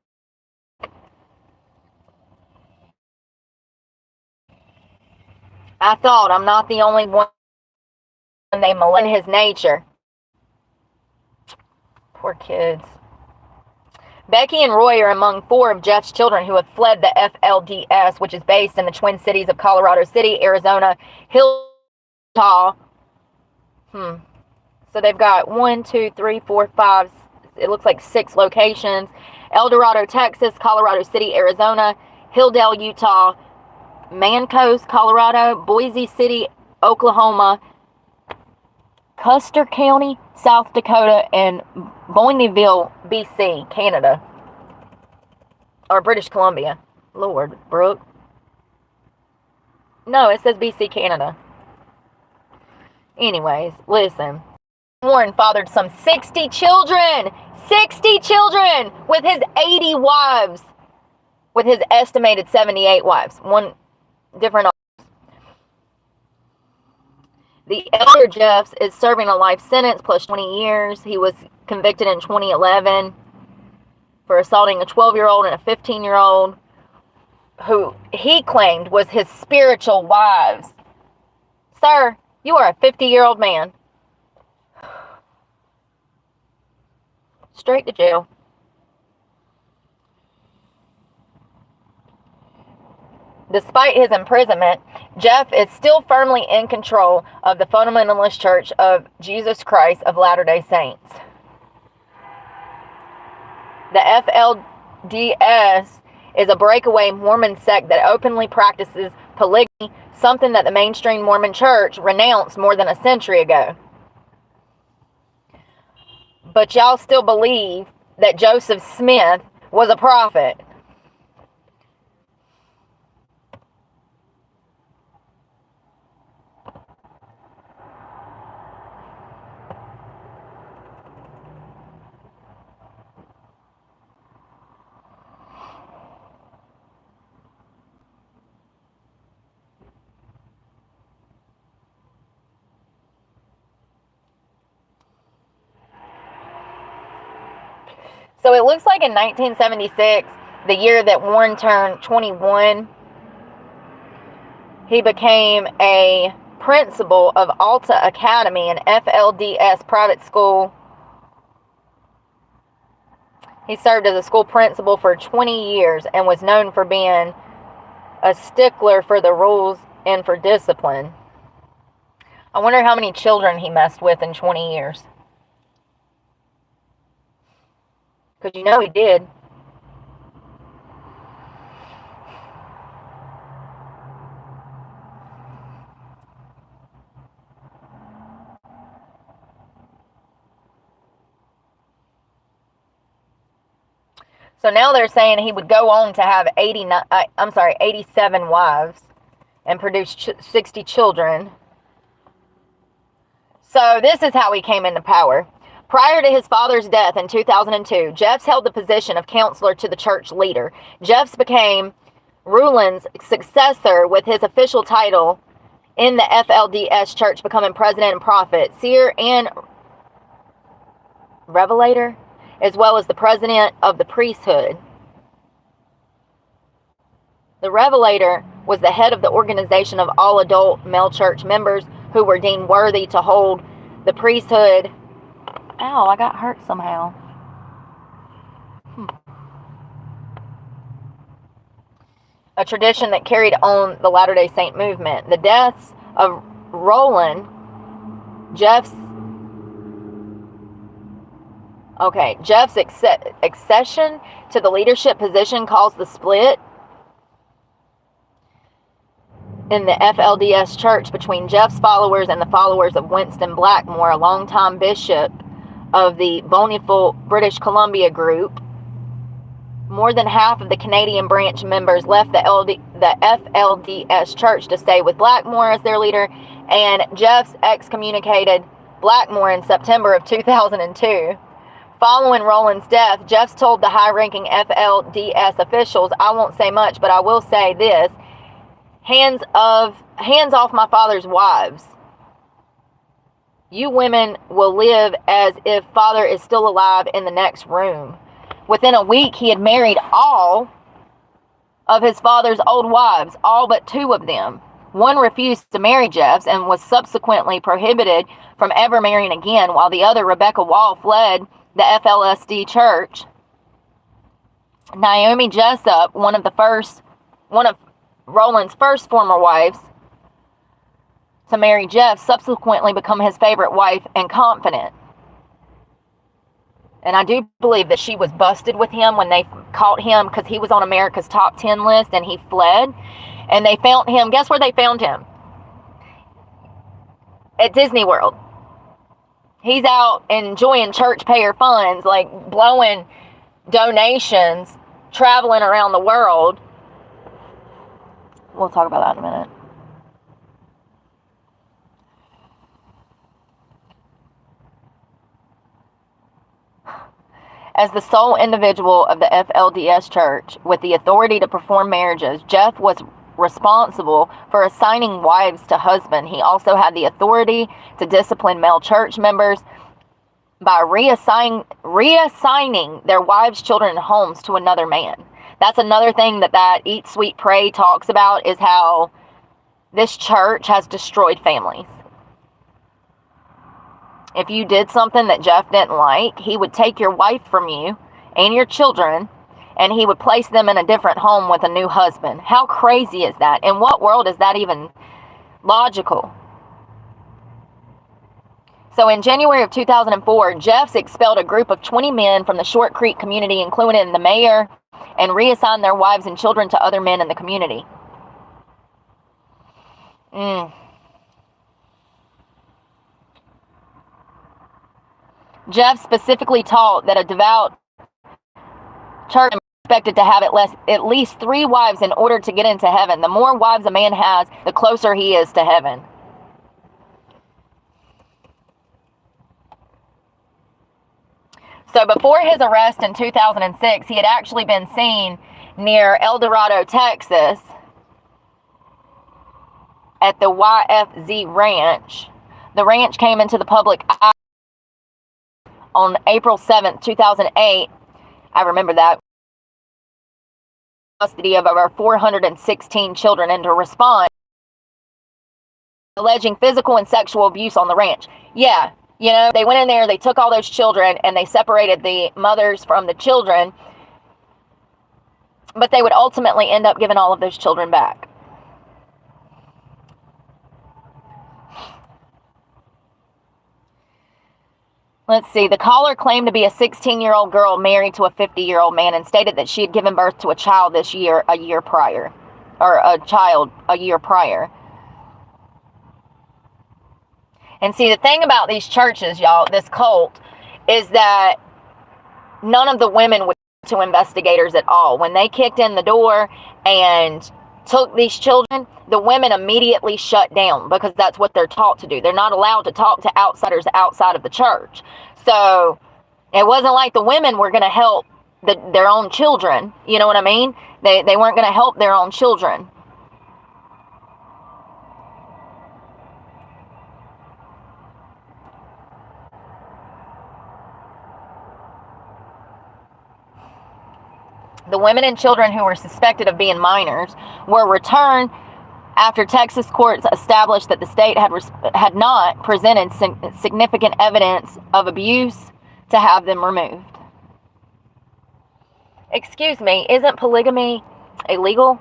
I thought I'm not the only one. They malign his nature. Poor kids. Becky and Roy are among 4 of Jeff's children who have fled the FLDS, which is based in the Twin Cities of Colorado City, Arizona, Utah. So they've got 1, 2, 3, 4, 5, it looks like 6 locations. El Dorado, Texas, Colorado City, Arizona, Hilldale, Utah, Mancos, Colorado, Boise City, Oklahoma, Custer County, South Dakota, and Boyneville, BC, Canada. Or British Columbia. Lord, Brooke. No, it says BC, Canada. Anyways, listen. Warren fathered some 60 children! 60 children! With his 80 wives. With his estimated 78 wives. One different. The elder Jeffs is serving a life sentence plus 20 years. He was convicted in 2011 for assaulting a 12-year-old and a 15-year-old who he claimed was his spiritual wives. Sir, you are a 50-year-old man. Straight to jail. Despite his imprisonment, Jeff is still firmly in control of the Fundamentalist Church of Jesus Christ of Latter-day Saints. The FLDS is a breakaway Mormon sect that openly practices polygamy, something that the mainstream Mormon Church renounced more than a century ago. But y'all still believe that Joseph Smith was a prophet. So it looks like in 1976, the year that Warren turned 21, he became a principal of Alta Academy, an FLDS private school. He served as a school principal for 20 years and was known for being a stickler for the rules and for discipline. I wonder how many children he messed with in 20 years. Because you know he did. So now they're saying he would go on to have 87 wives and produce 60 children. So this is how he came into power. Prior to his father's death in 2002, Jeffs held the position of counselor to the church leader. Jeffs became Rulin's successor with his official title in the FLDS church, becoming president and prophet, seer, and revelator, as well as the president of the priesthood. The revelator was the head of the organization of all adult male church members who were deemed worthy to hold the priesthood. Ow, I got hurt somehow. A tradition that carried on the Latter-day Saint movement. The deaths of Jeff's accession to the leadership position caused the split in the FLDS church between Jeff's followers and the followers of Winston Blackmore, a longtime bishop of the Bonneville, British Columbia group. More than half of the Canadian branch members left the FLDS church to stay with Blackmore as their leader, and Jeffs excommunicated Blackmore in September of 2002. Following Rowland's death, Jeffs told the high-ranking FLDS officials, "I won't say much, but I will say this. Hands off my father's wives. You women will live as if father is still alive in the next room." Within a week, he had married all of his father's old wives, all but 2 of them. One refused to marry Jeffs and was subsequently prohibited from ever marrying again, while the other, Rebecca Wall, fled the FLSD church. Naomi Jessup, one of Rowland's first former wives to marry Jeff, subsequently become his favorite wife and confidant. And I do believe that she was busted with him when they caught him, because he was on America's top 10 list and he fled. And they found him. Guess where they found him? At Disney World. He's out enjoying church payer funds, like blowing donations, traveling around the world. We'll talk about that in a minute. As the sole individual of the FLDS church with the authority to perform marriages, Jeff was responsible for assigning wives to husband. He also had the authority to discipline male church members by reassigning their wives, children, and homes to another man. That's another thing that Eat, Sweet, Pray talks about, is how this church has destroyed families. If you did something that Jeff didn't like, he would take your wife from you and your children, and he would place them in a different home with a new husband. How crazy is that? In what world is that even logical? So in January of 2004, Jeffs expelled a group of 20 men from the Short Creek community, including the mayor, and reassigned their wives and children to other men in the community. Jeff specifically taught that a devout church is expected to have at least 3 wives in order to get into heaven. The more wives a man has, the closer he is to heaven. So before his arrest in 2006, he had actually been seen near El Dorado, Texas, at the YFZ Ranch. The ranch came into the public eye on April 7th, 2008. I remember that. Custody of over 416 children, and to respond, alleging physical and sexual abuse on the ranch. Yeah, you know, they went in there, they took all those children, and they separated the mothers from the children, but they would ultimately end up giving all of those children back. Let's see. The caller claimed to be a 16-year-old girl married to a 50-year-old man, and stated that she had given birth to a child a year prior. And see, the thing about these churches, y'all, this cult, is that none of the women would go to investigators at all. When they kicked in the door and took these children, the women immediately shut down, because that's what they're taught to do. They're not allowed to talk to outsiders outside of the church. So it wasn't like the women were going to help their own children. You know what I mean? They weren't going to help their own children. The women and children who were suspected of being minors were returned after Texas courts established that the state had not presented significant evidence of abuse to have them removed. Excuse me, isn't polygamy illegal?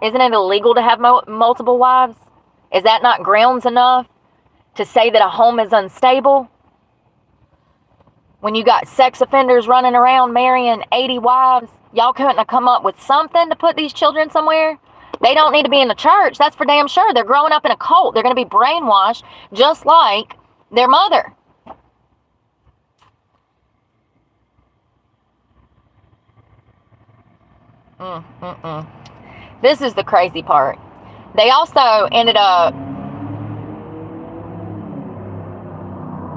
Isn't it illegal to have multiple wives? Is that not grounds enough to say that a home is unstable? When you got sex offenders running around marrying 80 wives, y'all couldn't have come up with something to put these children somewhere? They don't need to be in the church, that's for damn sure. They're growing up in a cult. They're going to be brainwashed just like their mother. This is the crazy part. They also ended up...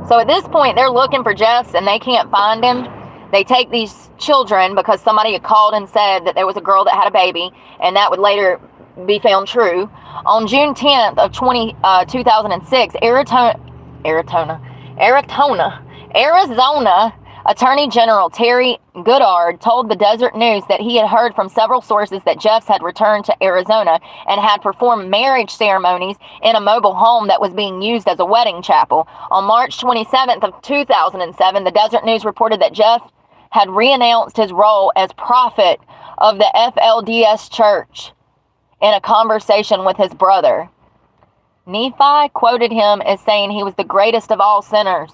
So at this point, they're looking for Jeff and they can't find him. They take these children because somebody had called and said that there was a girl that had a baby, and that would later be found true. On June 10th of 2006, Arizona Attorney General Terry Goddard told the Desert News that he had heard from several sources that Jeffs had returned to Arizona and had performed marriage ceremonies in a mobile home that was being used as a wedding chapel. On March 27th of 2007, the Desert News reported that Jeff had reannounced his role as prophet of the FLDS church in a conversation with his brother. Nephi quoted him as saying he was the greatest of all sinners.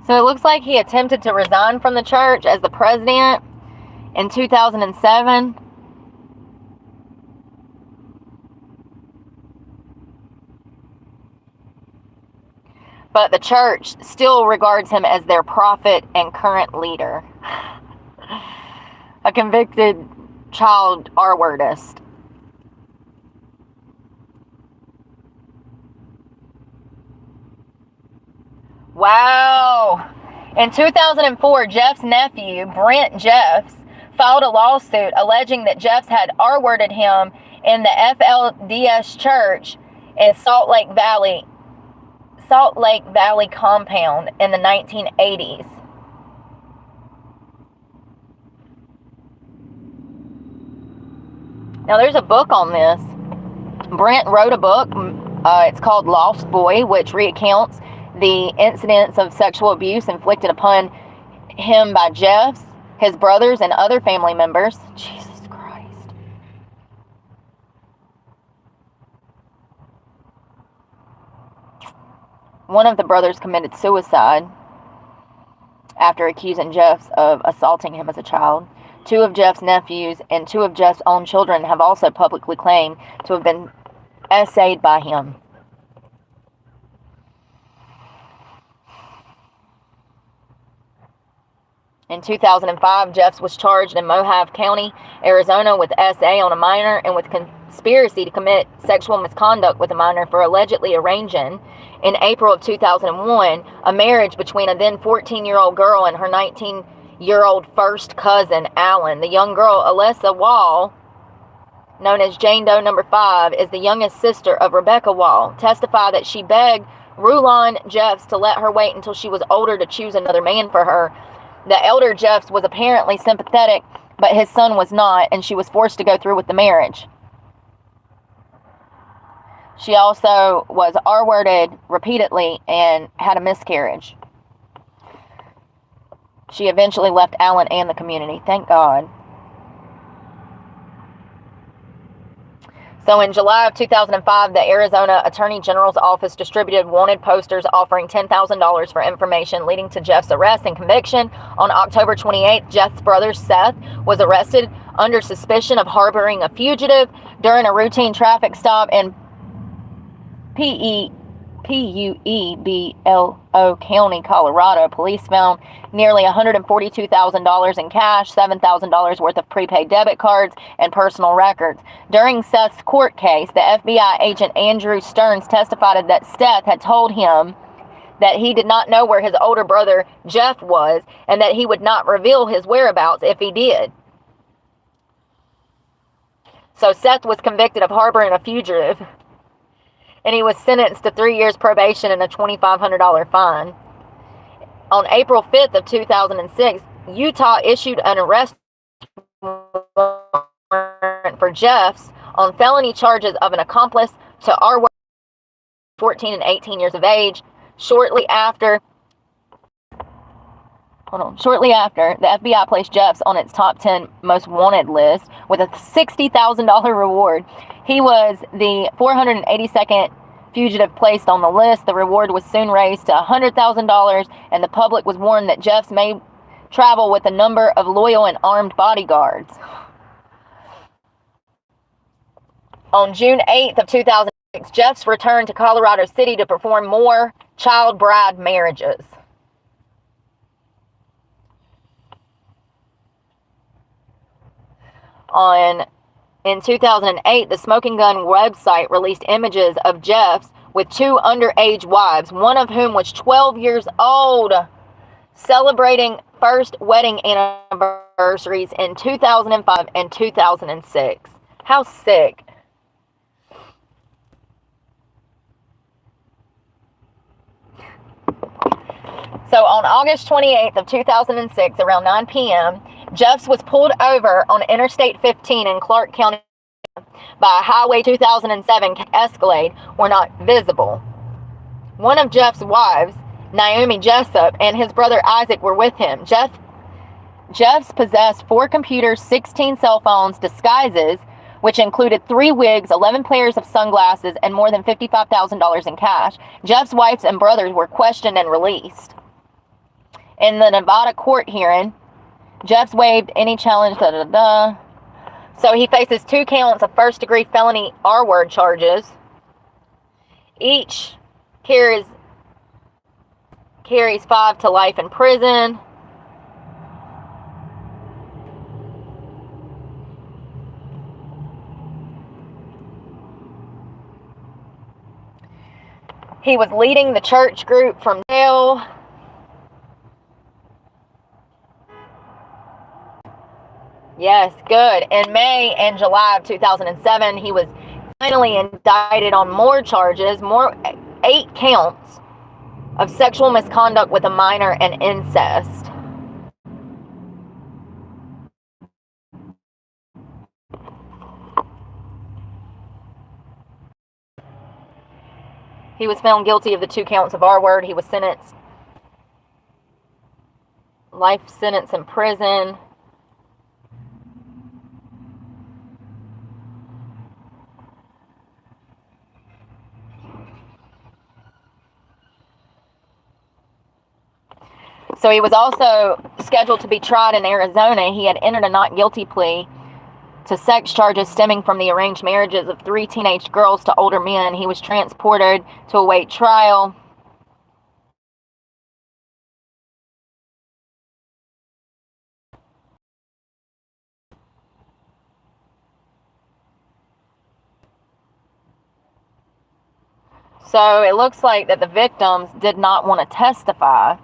So it looks like he attempted to resign from the church as the president in 2007. But the church still regards him as their prophet and current leader. A convicted child R-wordist. Wow. In 2004, Jeff's nephew, Brent Jeffs, filed a lawsuit alleging that Jeffs had R-worded him in the FLDS church in Salt Lake Valley compound in the 1980s. Now, there's a book on this. Brent wrote a book. It's called Lost Boy, which recounts the incidents of sexual abuse inflicted upon him by Jeffs, his brothers, and other family members. Jesus Christ. One of the brothers committed suicide after accusing Jeffs of assaulting him as a child. 2 of Jeff's nephews and 2 of Jeff's own children have also publicly claimed to have been essayed by him. In 2005, Jeffs was charged in Mohave County, Arizona with SA on a minor and with conspiracy to commit sexual misconduct with a minor for allegedly arranging, in April of 2001, a marriage between a then 14-year-old girl and her 19-year-old first cousin, Alan. The young girl, Alyssa Wall, known as Jane Doe number 5, is the youngest sister of Rebecca Wall, testified that she begged Rulon Jeffs to let her wait until she was older to choose another man for her. The elder Jeffs was apparently sympathetic, but his son was not, and she was forced to go through with the marriage. She also was R-worded repeatedly and had a miscarriage. She eventually left Alan and the community. Thank God. So in July of 2005, the Arizona Attorney General's office distributed wanted posters offering $10,000 for information leading to Jeff's arrest and conviction. On October 28th, Jeff's brother Seth was arrested under suspicion of harboring a fugitive during a routine traffic stop in Pueblo County, Colorado. Police found nearly $142,000 in cash, $7,000 worth of prepaid debit cards, and personal records. During Seth's court case, the FBI agent Andrew Stearns testified that Seth had told him that he did not know where his older brother Jeff was and that he would not reveal his whereabouts if he did. So Seth was convicted of harboring a fugitive, and he was sentenced to 3 years probation and a $2,500 fine. On April 5th of 2006, Utah issued an arrest warrant for Jeffs on felony charges of an accomplice to our 14 and 18 years of age. Shortly after, the FBI placed Jeffs on its top 10 most wanted list with a $60,000 reward. He was the 482nd fugitive placed on the list. The reward was soon raised to $100,000, and the public was warned that Jeffs may travel with a number of loyal and armed bodyguards. On June 8th of 2006, Jeffs returned to Colorado City to perform more child bride marriages. In 2008, the Smoking Gun website released images of Jeffs with two underage wives, one of whom was 12 years old, celebrating first wedding anniversaries in 2005 and 2006. How sick. So on August 28th of 2006, around 9 p.m., Jeffs was pulled over on Interstate 15 in Clark County by a Highway 2007 Escalade were not visible. One of Jeff's wives, Naomi Jessup, and his brother Isaac were with him. Jeffs possessed 4 computers, 16 cell phones, disguises, which included 3 wigs, 11 pairs of sunglasses, and more than $55,000 in cash. Jeff's wives and brothers were questioned and released. In the Nevada court hearing, Jeffs waived any challenge. So he faces 2 counts of first-degree felony R-word charges. Each carries 5 to life in prison. He was leading the church group from jail. Yes, good. In May and July of 2007, he was finally indicted on more charges, 8 counts of sexual misconduct with a minor and incest. He was found guilty of the 2 counts of R-word. He was sentenced life sentence in prison. So he was also scheduled to be tried in Arizona. He had entered a not guilty plea to sex charges stemming from the arranged marriages of 3 teenage girls to older men. He was transported to await trial. So it looks like that the victims did not want to testify.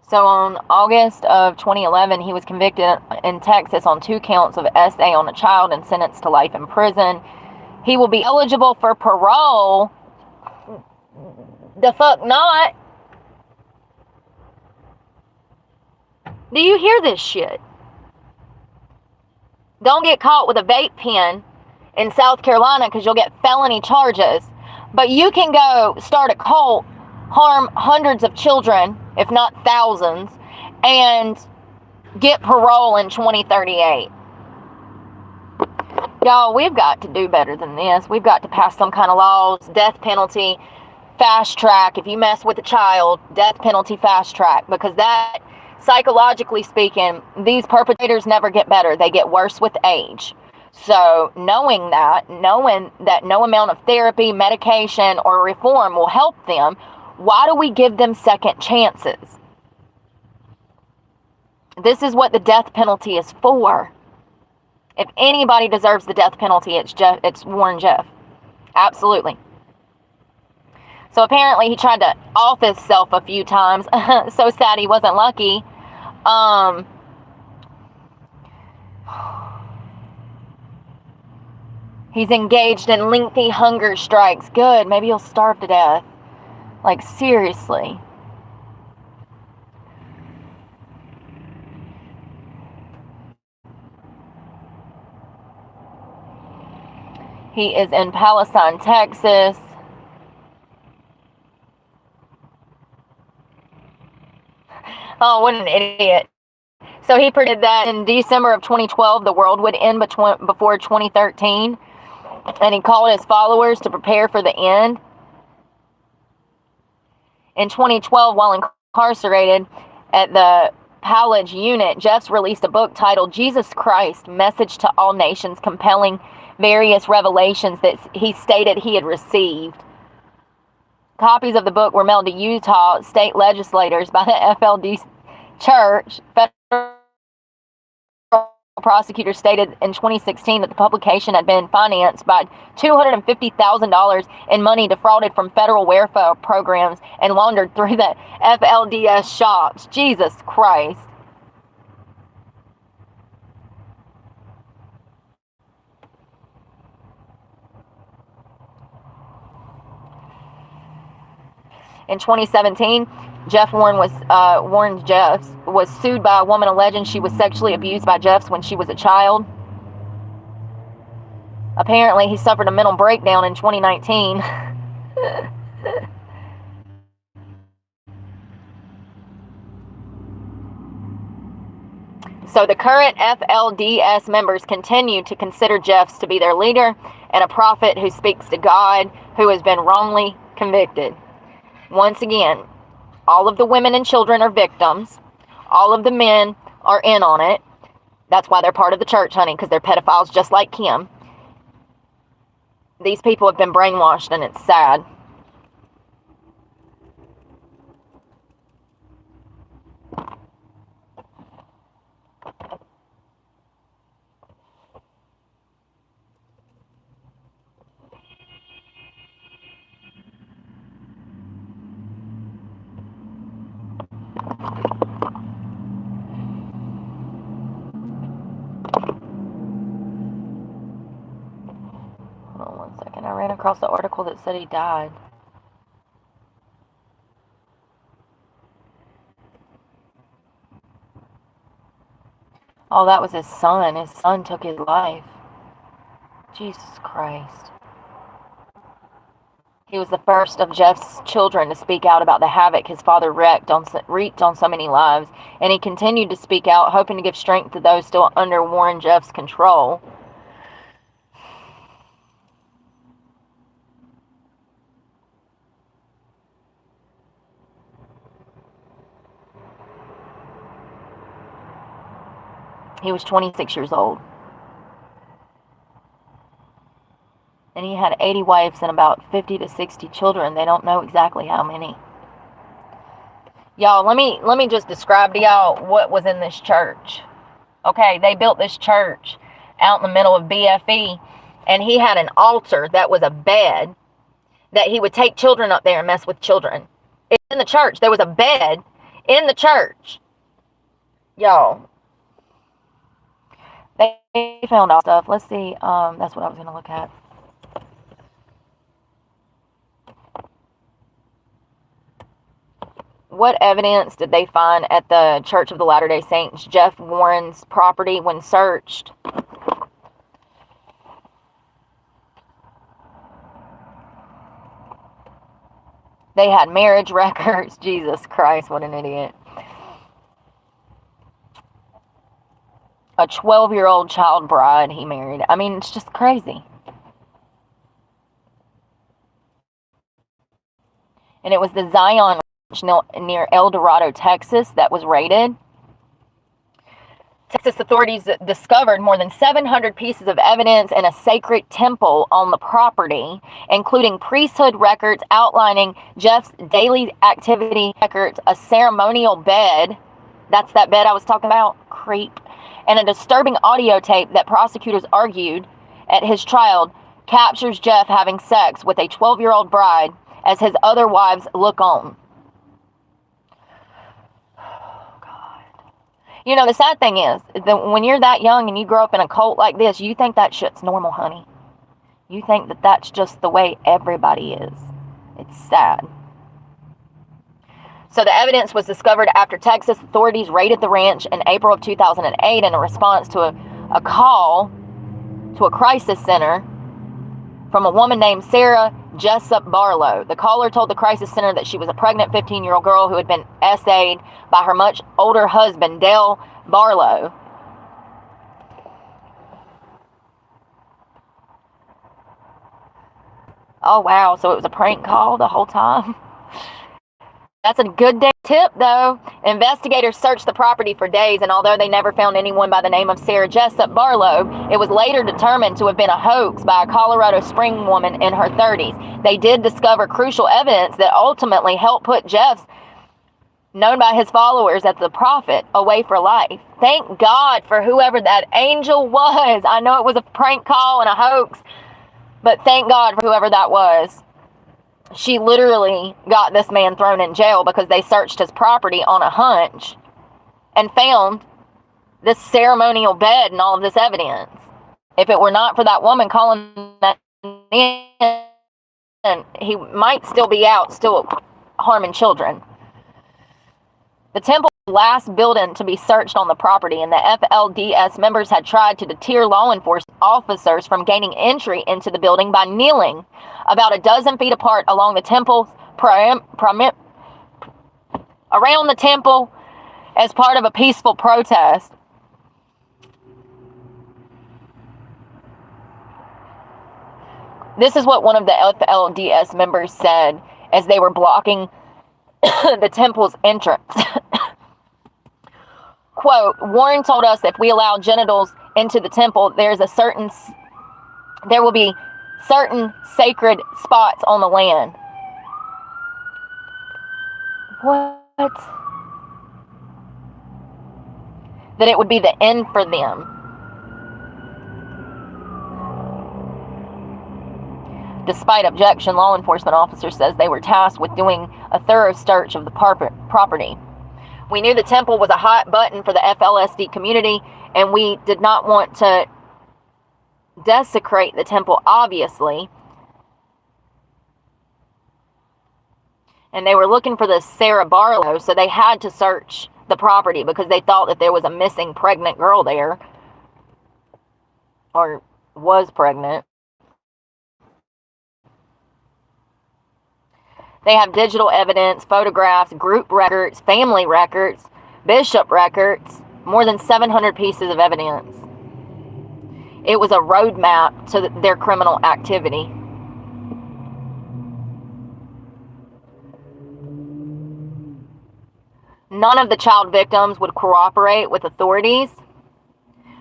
So on August of 2011, he was convicted in Texas on 2 counts of SA on a child and sentenced to life in prison. He will be eligible for parole. The fuck not. Do you hear this shit? Don't get caught with a vape pen in South Carolina because you'll get felony charges. But you can go start a cult, harm hundreds of children, if not thousands, and get parole in 2038. Y'all, we've got to do better than this. We've got to pass some kind of laws, death penalty, fast track. If you mess with a child, death penalty fast track, because that, psychologically speaking, these perpetrators never get better. They get worse with age. So knowing that no amount of therapy, medication, or reform will help them, why do we give them second chances? This is what the death penalty is for. If anybody deserves the death penalty, it's Warren Jeff. Absolutely. So apparently he tried to off himself a few times. So sad he wasn't lucky. He's engaged in lengthy hunger strikes. Good. Maybe he'll starve to death. Like, seriously. He is in Palestine, Texas. Oh, what an idiot. So he predicted that in December of 2012, the world would end before 2013. And he called his followers to prepare for the end. In 2012, while incarcerated at the Palage unit, Jeffs released a book titled Jesus Christ, Message to All Nations, compelling various revelations that he stated he had received. Copies of the book were mailed to Utah state legislators by the FLDS Church. Federal prosecutors stated in 2016 that the publication had been financed by $250,000 in money defrauded from federal welfare programs and laundered through the FLDS shops. Jesus Christ. In 2017, Warren Jeffs was sued by a woman alleging she was sexually abused by Jeffs when she was a child. Apparently, he suffered a mental breakdown in 2019. So the current FLDS members continue to consider Jeffs to be their leader and a prophet who speaks to God, who has been wrongly convicted. Once again, all of the women and children are victims. All of the men are in on it. That's why they're part of the church, honey, because they're pedophiles just like Kim. These people have been brainwashed, and it's sad. Hold on 1 second. I ran across the article that said he died. Oh, that was his son. His son took his life. Jesus Christ. He was the first of Jeff's children to speak out about the havoc his father wreaked on so many lives, and he continued to speak out, hoping to give strength to those still under Warren Jeff's control. He was 26 years old. And he had 80 wives and about 50 to 60 children. They don't know exactly how many. Y'all, let me just describe to y'all what was in this church. Okay, they built this church out in the middle of BFE, and he had an altar that was a bed that he would take children up there and mess with children. In the church, there was a bed in the church. Y'all, they found all stuff. Let's see. That's what I was going to look at. What evidence did they find at the Church of the Latter-day Saints, Jeff Warren's property, when searched? They had marriage records. Jesus Christ, what an idiot. A 12-year-old child bride he married. I mean, it's just crazy. and it was the Zion Ranch near El Dorado, Texas, that was raided. Texas authorities discovered more than 700 pieces of evidence in a sacred temple on the property, including priesthood records outlining Jeff's daily activity records, a ceremonial bed, that's that bed I was talking about, creep, and a disturbing audio tape that prosecutors argued at his trial captures Jeff having sex with a 12-year-old bride as his other wives look on. You know, the sad thing is that when you're that young and you grow up in a cult like this, you think that shit's normal, honey. You think that that's just the way everybody is. It's sad. So the evidence was discovered after Texas authorities raided the ranch in April of 2008 in a response to a call to a crisis center from a woman named Sarah Jessup Barlow. The caller told the crisis center that she was a pregnant 15-year-old girl who had been SA'd by her much older husband, Dale Barlow. Oh, wow. So it was a prank call the whole time? That's a good tip, though. Investigators searched the property for days, and although they never found anyone by the name of Sarah Jessup Barlow, it was later determined to have been a hoax by a Colorado Springs woman in her 30s. They did discover crucial evidence that ultimately helped put Jeff's, known by his followers as the prophet, away for life. Thank God for whoever that angel was. I know it was a prank call and a hoax, but thank God for whoever that was. She literally got this man thrown in jail because they searched his property on a hunch and found this ceremonial bed and all of this evidence. If it were not for that woman calling that in, he might still be out, still harming children. The temple was the last building to be searched on the property, and the FLDS members had tried to deter law enforcement officers from gaining entry into the building by kneeling about a dozen feet apart along the temple's around the temple as part of a peaceful protest. This is what one of the FLDS members said as they were blocking the temple's entrance. Quote, Warren told us if we allow genitals into the temple, there will be certain sacred spots on the land. What? That it would be the end for them. Despite objection, law enforcement officers says they were tasked with doing a thorough search of the property. We knew the temple was a hot button for the FLSD community, and we did not want to desecrate the temple, obviously. And they were looking for this Sarah Barlow, so they had to search the property because they thought that there was a missing pregnant girl there, or was pregnant. They have digital evidence, photographs, group records, family records, bishop records, more than 700 pieces of evidence. It was a roadmap to their criminal activity. None of the child victims would cooperate with authorities,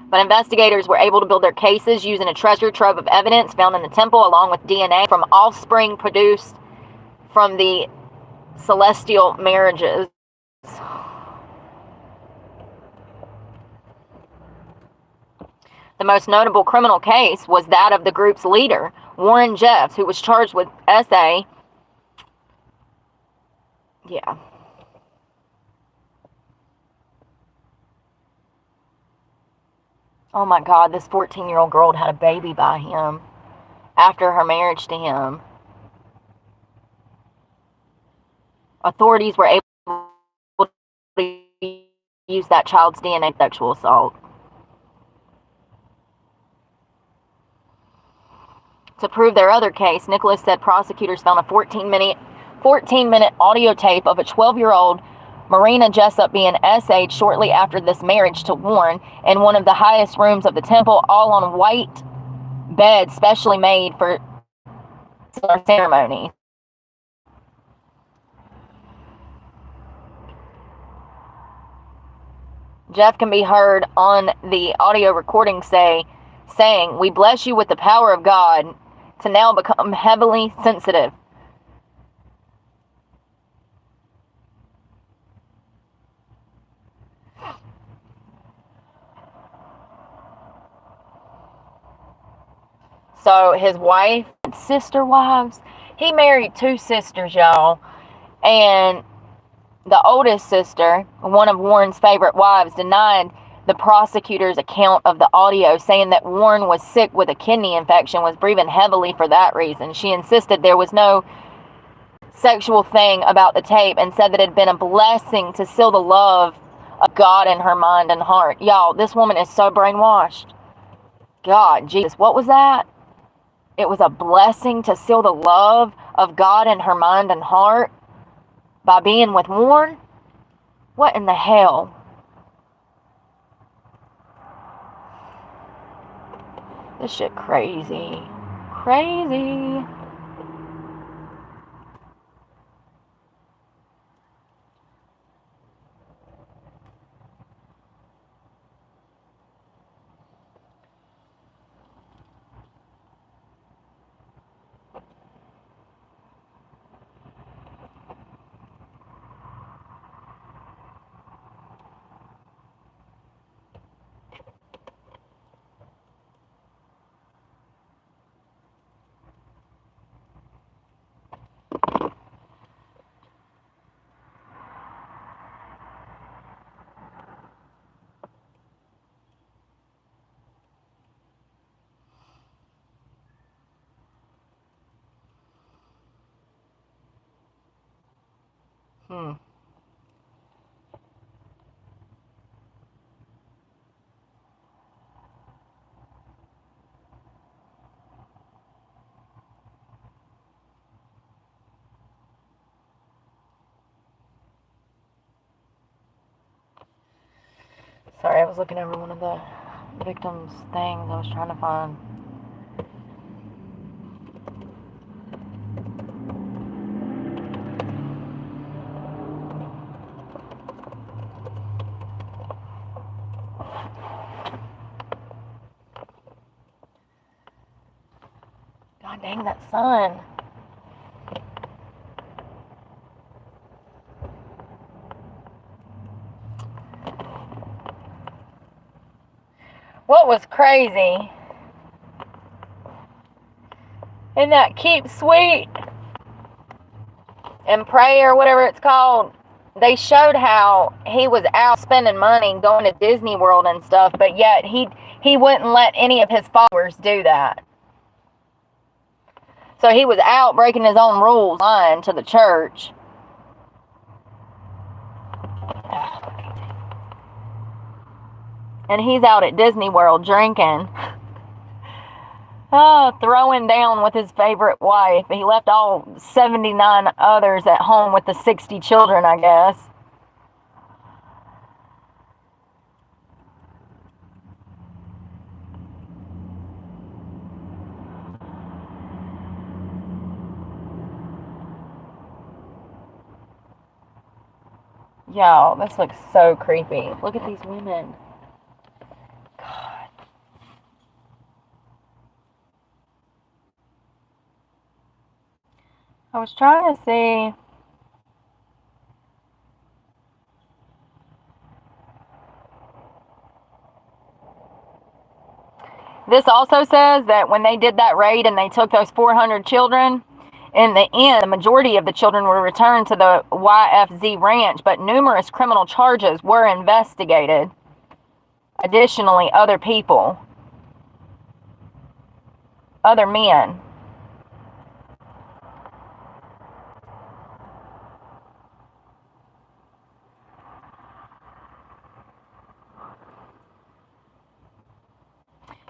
but investigators were able to build their cases using a treasure trove of evidence found in the temple, along with DNA from offspring produced from the celestial marriages. The most notable criminal case was that of the group's leader, Warren Jeffs, who was charged with SA. Yeah. Oh my God, this 14-year-old girl had a baby by him after her marriage to him. Authorities were able to use that child's DNA for sexual assault. To prove their other case, Nicholas said prosecutors found a 14-minute audio tape of a 12-year-old Marina Jessup being SA'd shortly after this marriage to Warren in one of the highest rooms of the temple, all on white beds specially made for ceremony. Jeff can be heard on the audio recording saying, "We bless you with the power of God to now become heavily sensitive." So his wife, sister wives, he married 2 sisters, y'all. And the oldest sister, one of Warren's favorite wives, denied the prosecutor's account of the audio, saying that Warren was sick with a kidney infection, was breathing heavily for that reason. She insisted there was no sexual thing about the tape and said that it had been a blessing to seal the love of God in her mind and heart. Y'all, this woman is so brainwashed. God, Jesus, what was that? It was a blessing to seal the love of God in her mind and heart by being with Warren? What in the hell? This shit crazy. Crazy. Sorry, I was looking over one of the victims' things I was trying to find. God dang, that sun. What was crazy in that Keep Sweet and Pray or whatever it's called, they showed how he was out spending money going to Disney World and stuff, but yet he wouldn't let any of his followers do that. So he was out breaking his own rules, lying to the church. And he's out at Disney World drinking. Throwing down with his favorite wife. He left all 79 others at home with the 60 children, I guess. Y'all, this looks so creepy. Look at these women. God. I was trying to see. This also says that when they did that raid and they took those 400 children, in the end, the majority of the children were returned to the YFZ ranch, but numerous criminal charges were investigated. Additionally, other people, other men.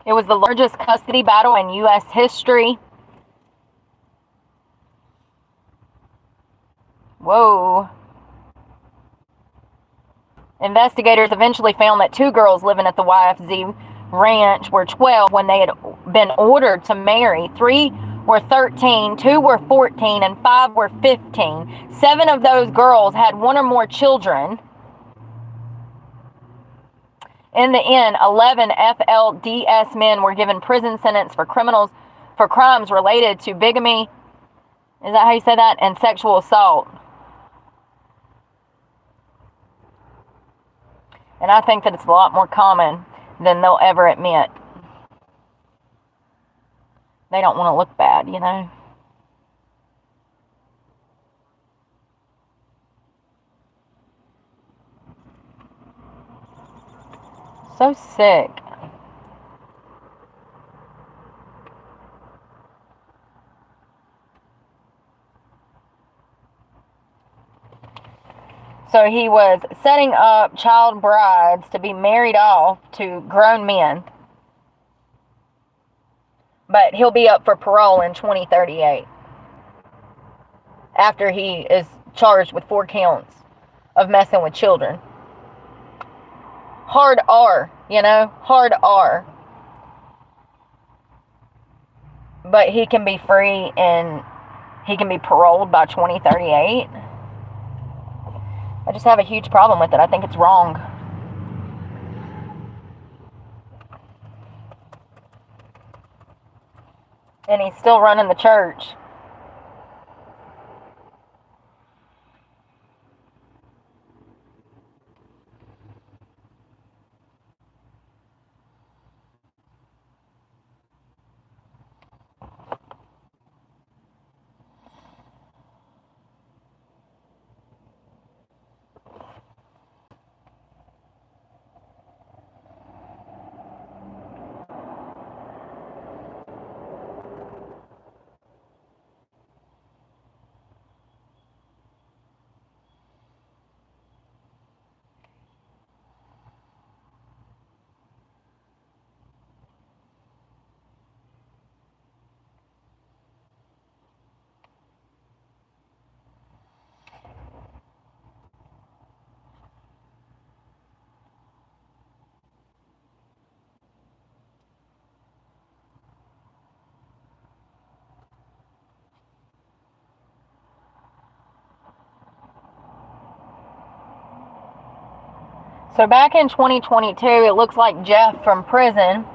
It was the largest custody battle in U.S. history. Whoa. Investigators eventually found that 2 girls living at the YFZ ranch were 12 when they had been ordered to marry. 3 were 13, 2 were 14, and 5 were 15. 7 of those girls had 1 or more children. In the end, 11 FLDS men were given prison sentence for crimes related to bigamy, is that how you say that, and sexual assault. And I think that it's a lot more common than they'll ever admit. They don't want to look bad, you know. So sick. So he was setting up child brides to be married off to grown men. But he'll be up for parole in 2038. After he is charged with 4 counts of messing with children. Hard R, you know, hard R. But he can be free and he can be paroled by 2038. I just have a huge problem with it. I think it's wrong. And he's still running the church. So back in 2022, it looks like Jeff from prison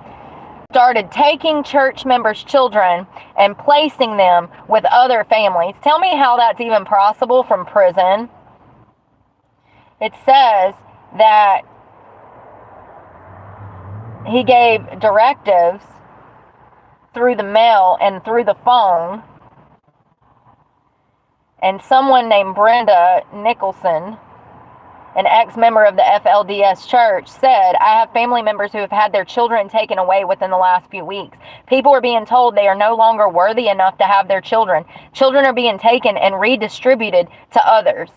started taking church members' children and placing them with other families. Tell me how that's even possible from prison. It says that he gave directives through the mail and through the phone. And someone named Brenda Nicholson, an ex-member of the FLDS church, said, I have family members who have had their children taken away within the last few weeks. People are being told they are no longer worthy enough to have their children. Children are being taken and redistributed to others.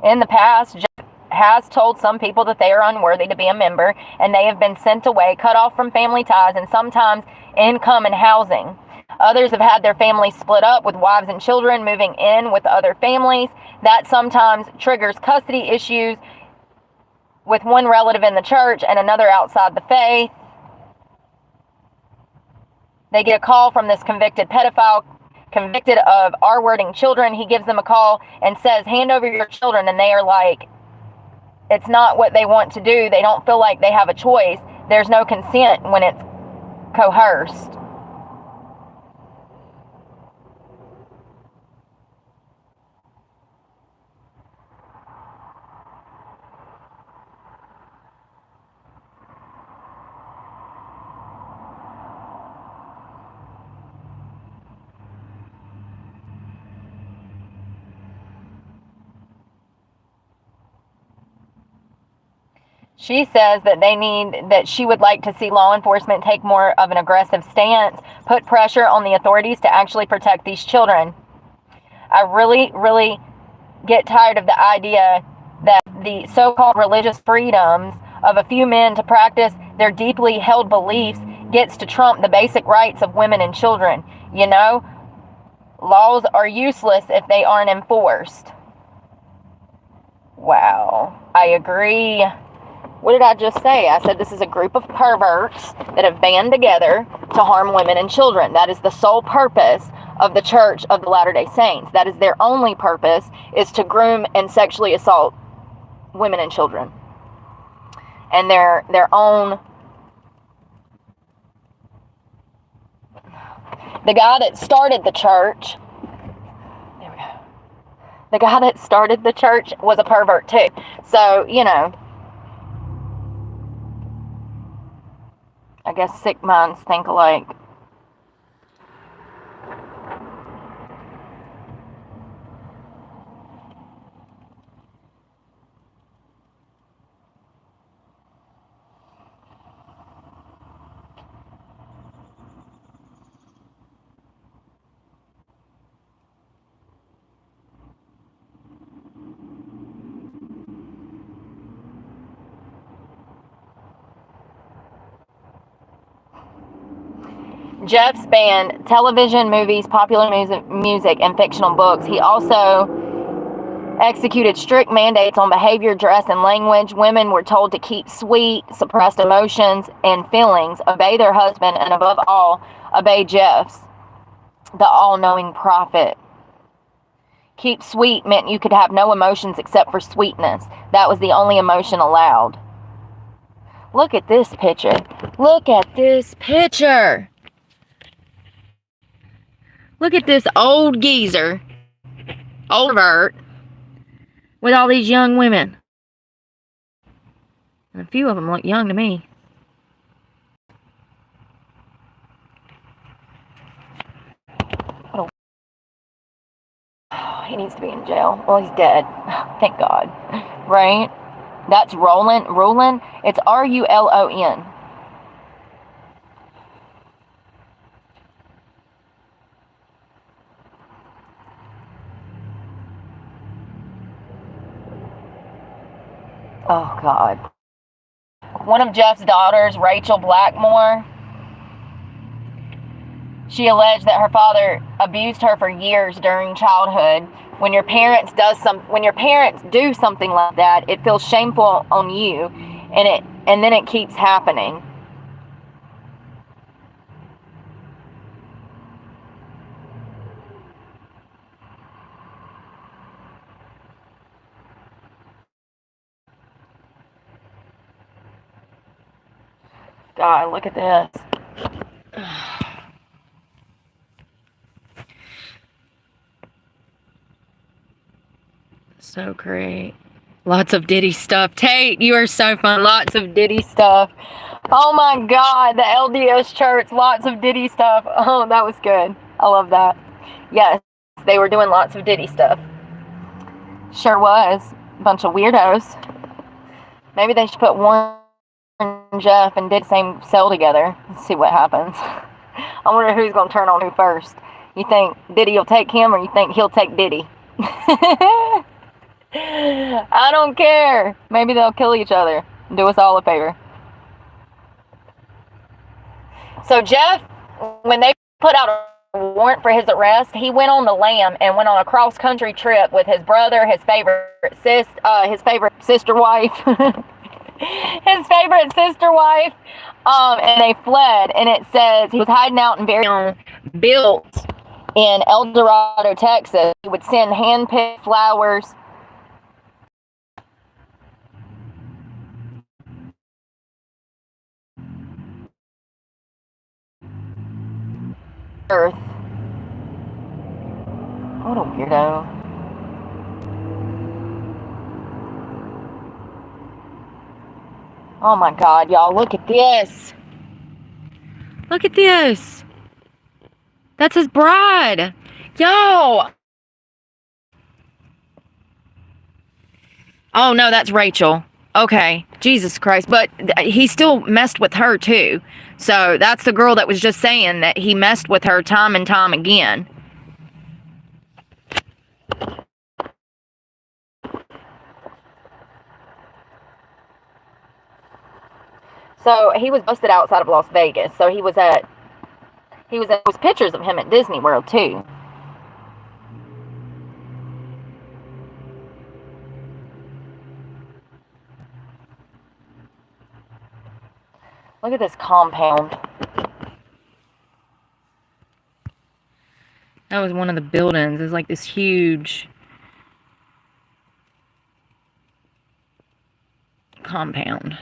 In the past, Jeff has told some people that they are unworthy to be a member, and they have been sent away, cut off from family ties, and sometimes income and housing. Others have had their families split up, with wives and children moving in with other families. That sometimes triggers custody issues with one relative in the church and another outside the faith. They get a call from this convicted pedophile, convicted of R-wording children. He gives them a call and says, hand over your children. And they are like, it's not what they want to do. They don't feel like they have a choice. There's no consent when it's coerced. She says that she would like to see law enforcement take more of an aggressive stance, put pressure on the authorities to actually protect these children. I really, really get tired of the idea that the so-called religious freedoms of a few men to practice their deeply held beliefs gets to trump the basic rights of women and children. You know, laws are useless if they aren't enforced. Wow, I agree. What did I just say? I said this is a group of perverts that have band together to harm women and children. That is the sole purpose of the Church of the Latter-day Saints. That is their only purpose, is to groom and sexually assault women and children. And their own... The guy that started the church... There we go. The guy that started the church was a pervert too. So, you know... I guess sick minds think alike. Jeff's banned television, movies, popular music, and fictional books. He also executed strict mandates on behavior, dress, and language. Women were told to keep sweet, suppressed emotions and feelings, obey their husband, and above all, obey Jeff's, the all-knowing prophet. Keep sweet meant you could have no emotions except for sweetness. That was the only emotion allowed. Look at this picture. Look at this picture. Look at this old geezer, old pervert, with all these young women. And a few of them look young to me. Oh, he needs to be in jail. Well, he's dead. Thank God. Right? That's Rulon. It's R-U-L-O-N. Oh, God. One of Jeff's daughters, Rachel Blackmore, she alleged that her father abused her for years during childhood. When your parents do something like that, it feels shameful on you, and then it keeps happening. God, look at this. So great. Lots of Diddy stuff. Tate, you are so fun. Lots of Diddy stuff. Oh my God, the LDS church. Lots of Diddy stuff. Oh, that was good. I love that. Yes, they were doing lots of Diddy stuff. Sure was. Bunch of weirdos. Maybe they should put Warren and Jeff and Diddy same cell together and see what happens. I wonder who's going to turn on who first. You think Diddy will take him, or you think he'll take Diddy? I don't care. Maybe they'll kill each other and do us all a favor. So Jeff, when they put out a warrant for his arrest, he went on the lam and went on a cross-country trip with his brother, his favorite sister wife, and they fled. And it says he was hiding out in very built in El Dorado, Texas. He would send hand-picked flowers. Earth. What a weirdo. Oh my God, y'all, look at this. Look at this. That's his bride. Yo. Oh no, that's Rachel. Okay, Jesus Christ. But he still messed with her too. So that's the girl that was just saying that he messed with her time and time again. So he was busted outside of Las Vegas. So he was at pictures of him at Disney World too. Look at this compound. That was one of the buildings. It's like this huge compound.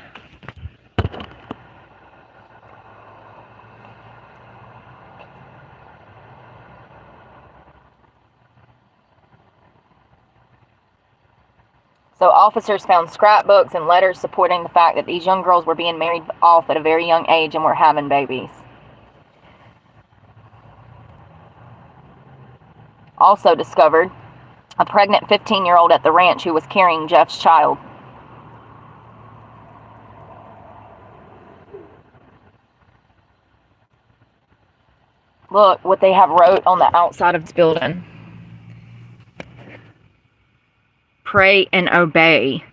So officers found scrapbooks and letters supporting the fact that these young girls were being married off at a very young age and were having babies. Also discovered a pregnant 15-year-old at the ranch who was carrying Jeff's child. Look what they have wrote on the outside of this building. Pray and obey.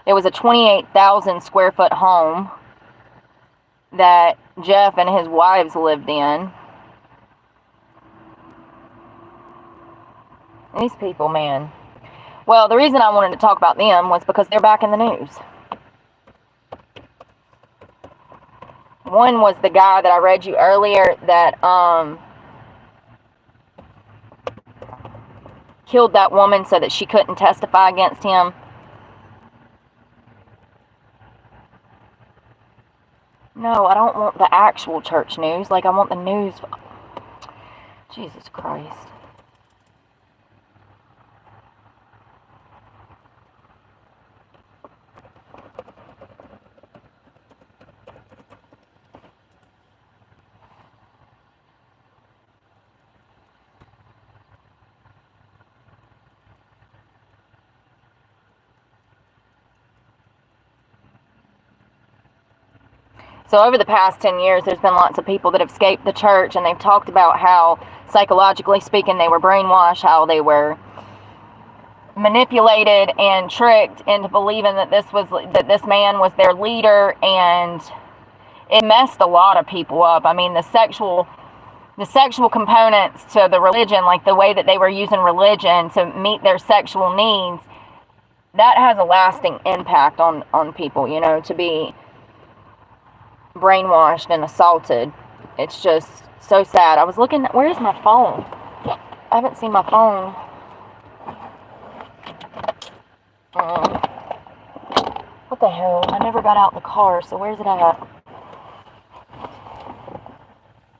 It was a 28,000 square foot home that Jeff and his wives lived in. These people, man. Well, the reason I wanted to talk about them was because they're back in the news. One was the guy that I read you earlier that killed that woman so that she couldn't testify against him. No, I don't want the actual church news. Like, I want the news. Jesus Christ. So over the past 10 years, there's been lots of people that have escaped the church, and they've talked about how, psychologically speaking, they were brainwashed, how they were manipulated and tricked into believing that this man was their leader, and it messed a lot of people up. I mean, the sexual components to the religion, like the way that they were using religion to meet their sexual needs, that has a lasting impact on people, you know, to be brainwashed and assaulted. It's just so sad. I was looking, where's my phone? I haven't seen my phone. What the hell? I never got out the car, so where's it at?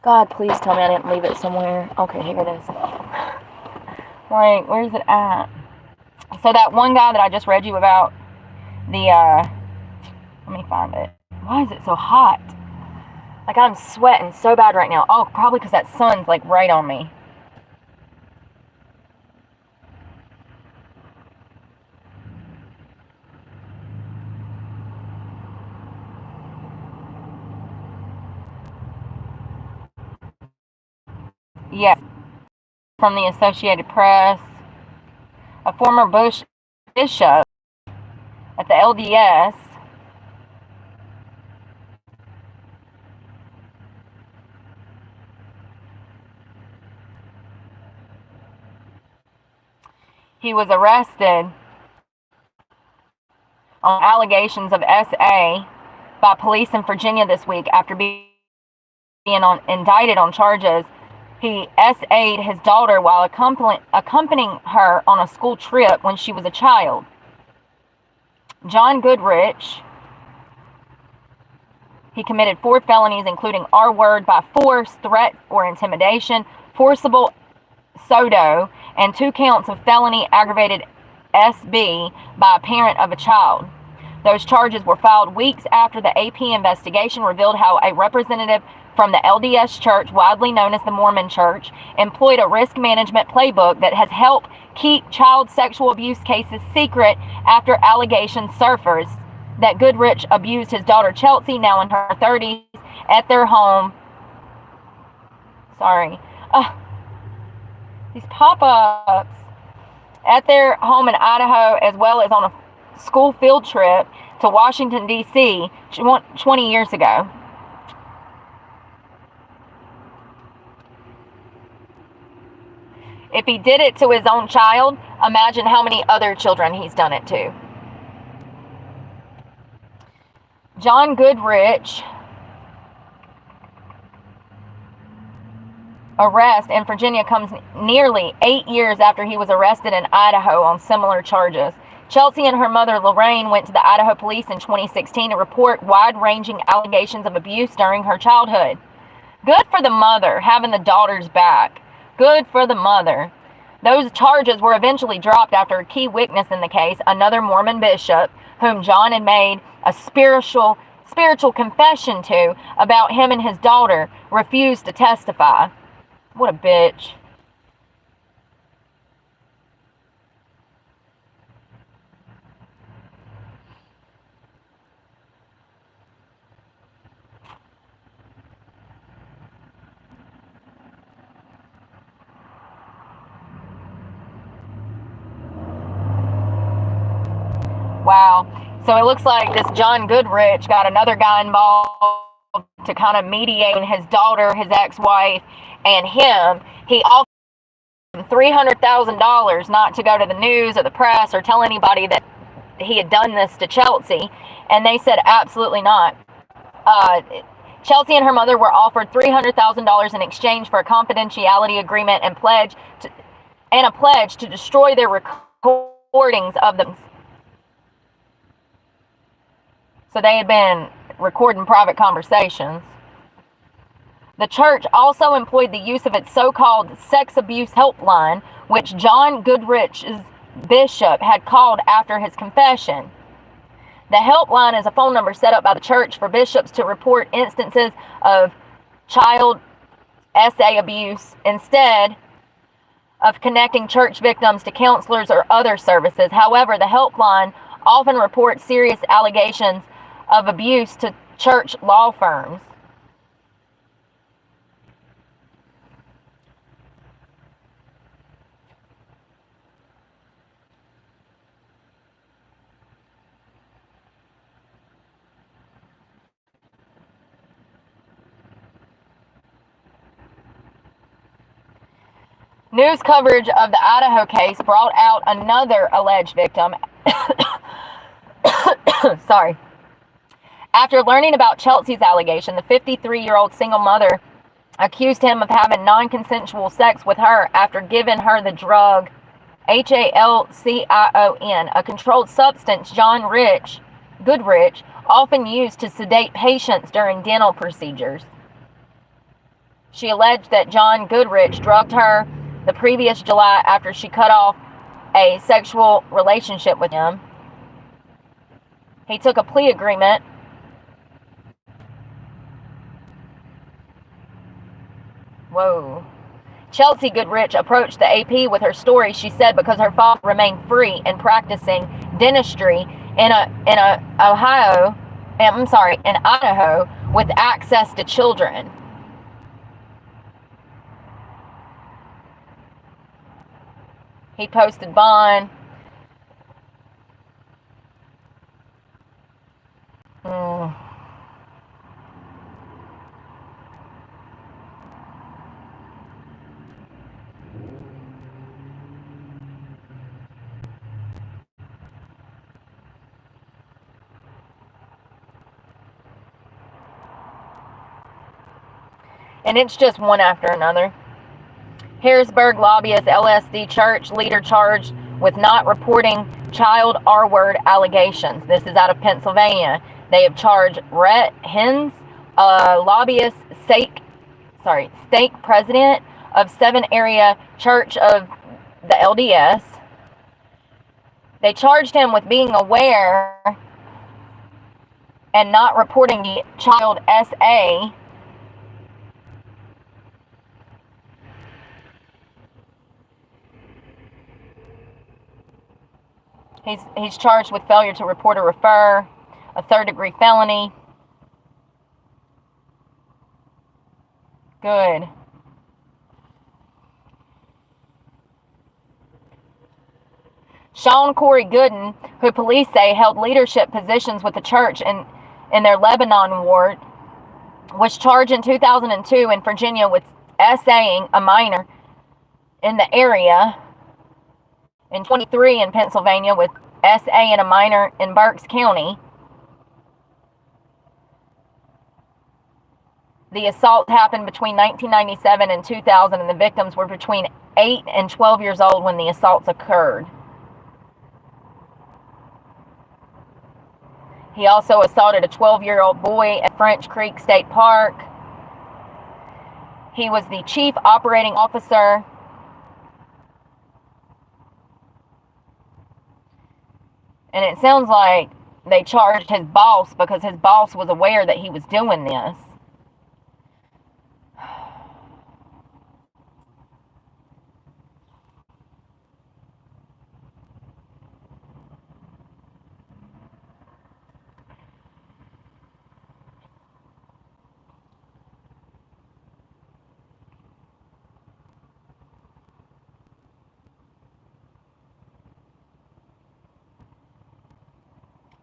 God, please tell me I didn't leave it somewhere. Okay, here it is. Like, where's it at? So that one guy that I just read you about, let me find it. Why is it so hot? Like, I'm sweating so bad right now. Oh, probably because that sun's, like, right on me. Yes. From the Associated Press. A former Bush bishop at the LDS he was arrested on allegations of SA by police in Virginia this week after being indicted on charges. He SA'd his daughter while accompanying her on a school trip when she was a child. John Goodrich, he committed 4 felonies, including R-word by force, threat or intimidation, forcible SODO, and 2 counts of felony aggravated SB by a parent of a child. Those charges were filed weeks after the AP investigation revealed how a representative from the LDS Church, widely known as the Mormon Church, employed a risk management playbook that has helped keep child sexual abuse cases secret after allegations surfaced that Goodrich abused his daughter Chelsea, now in her 30s, at their home. These pop-ups at their home in Idaho, as well as on a school field trip to Washington, D.C. 20 years ago. If he did it to his own child, imagine how many other children he's done it to. John Goodrich arrest in Virginia comes nearly 8 years after he was arrested in Idaho on similar charges. Chelsea and her mother Lorraine went to the Idaho police in 2016 to report wide-ranging allegations of abuse during her childhood. Good for the mother, having the daughter's back. Good for the mother. Those charges were eventually dropped after a key witness in the case, another Mormon bishop, whom John had made a spiritual confession to about him and his daughter, refused to testify. What a bitch. Wow. So it looks like this John Goodrich got another guy involved to kind of mediate his daughter, his ex-wife, and him. He offered him $300,000 not to go to the news or the press or tell anybody that he had done this to Chelsea, and they said absolutely not. Chelsea and her mother were offered $300,000 in exchange for a confidentiality agreement and a pledge to destroy their recordings of them. So they had been recording private conversations. The church also employed the use of its so-called sex abuse helpline, which John Goodrich's bishop had called after his confession. The helpline is a phone number set up by the church for bishops to report instances of child SA abuse instead of connecting church victims to counselors or other services. However, the helpline often reports serious allegations of abuse to church law firms. News coverage of the Idaho case brought out another alleged victim. Sorry. After learning about Chelsea's allegation, the 53-year-old single mother accused him of having non-consensual sex with her after giving her the drug Halcion, a controlled substance John Goodrich often used to sedate patients during dental procedures. She alleged that John Goodrich drugged her the previous July after she cut off a sexual relationship with him. He took a plea agreement. Whoa. Chelsea Goodrich approached the AP with her story, she said, because her father remained free and practicing dentistry in Idaho with access to children. He posted bond. And it's just one after another. Harrisburg lobbyist LSD church leader charged with not reporting child R-word allegations. This is out of Pennsylvania. They have charged Rhett Hens, a lobbyist, stake president of 7 area church of the LDS. They charged him with being aware and not reporting the child SA. He's charged with failure to report or refer, a 3rd-degree felony. Good. Sean Corey Gooden, who police say held leadership positions with the church in their Lebanon ward, was charged in 2002 in Virginia with SAing a minor in the area, and 23 in Pennsylvania with SA and a minor in Berks County. The assault happened between 1997 and 2000, and the victims were between 8 and 12 years old when the assaults occurred. He also assaulted a 12-year-old boy at French Creek State Park. He was the chief operating officer. And it sounds like they charged his boss because his boss was aware that he was doing this.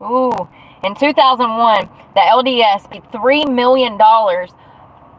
Ooh, in 2001, the LDS paid $3 million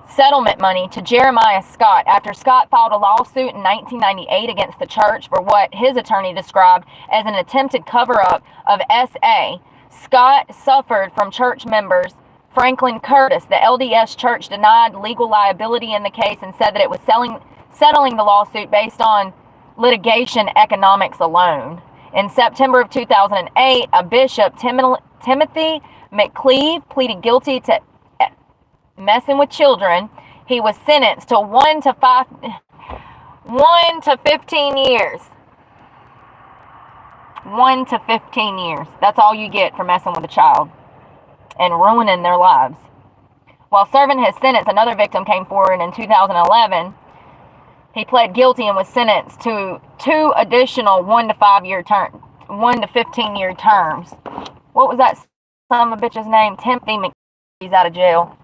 settlement money to Jeremiah Scott after Scott filed a lawsuit in 1998 against the church for what his attorney described as an attempted cover-up of SA. Scott suffered from church members. Franklin Curtis, the LDS church, denied legal liability in the case and said that it was settling the lawsuit based on litigation economics alone. In September of 2008, a bishop, Timothy McCleave, pleaded guilty to messing with children. He was sentenced to 1 to 15 years. 1 to 15 years. That's all you get for messing with a child and ruining their lives. While serving his sentence, another victim came forward in 2011. He pled guilty and was sentenced to 2 additional 1 to 15 year terms. What was that son of a bitch's name? Timothy McCleave. He's out of jail.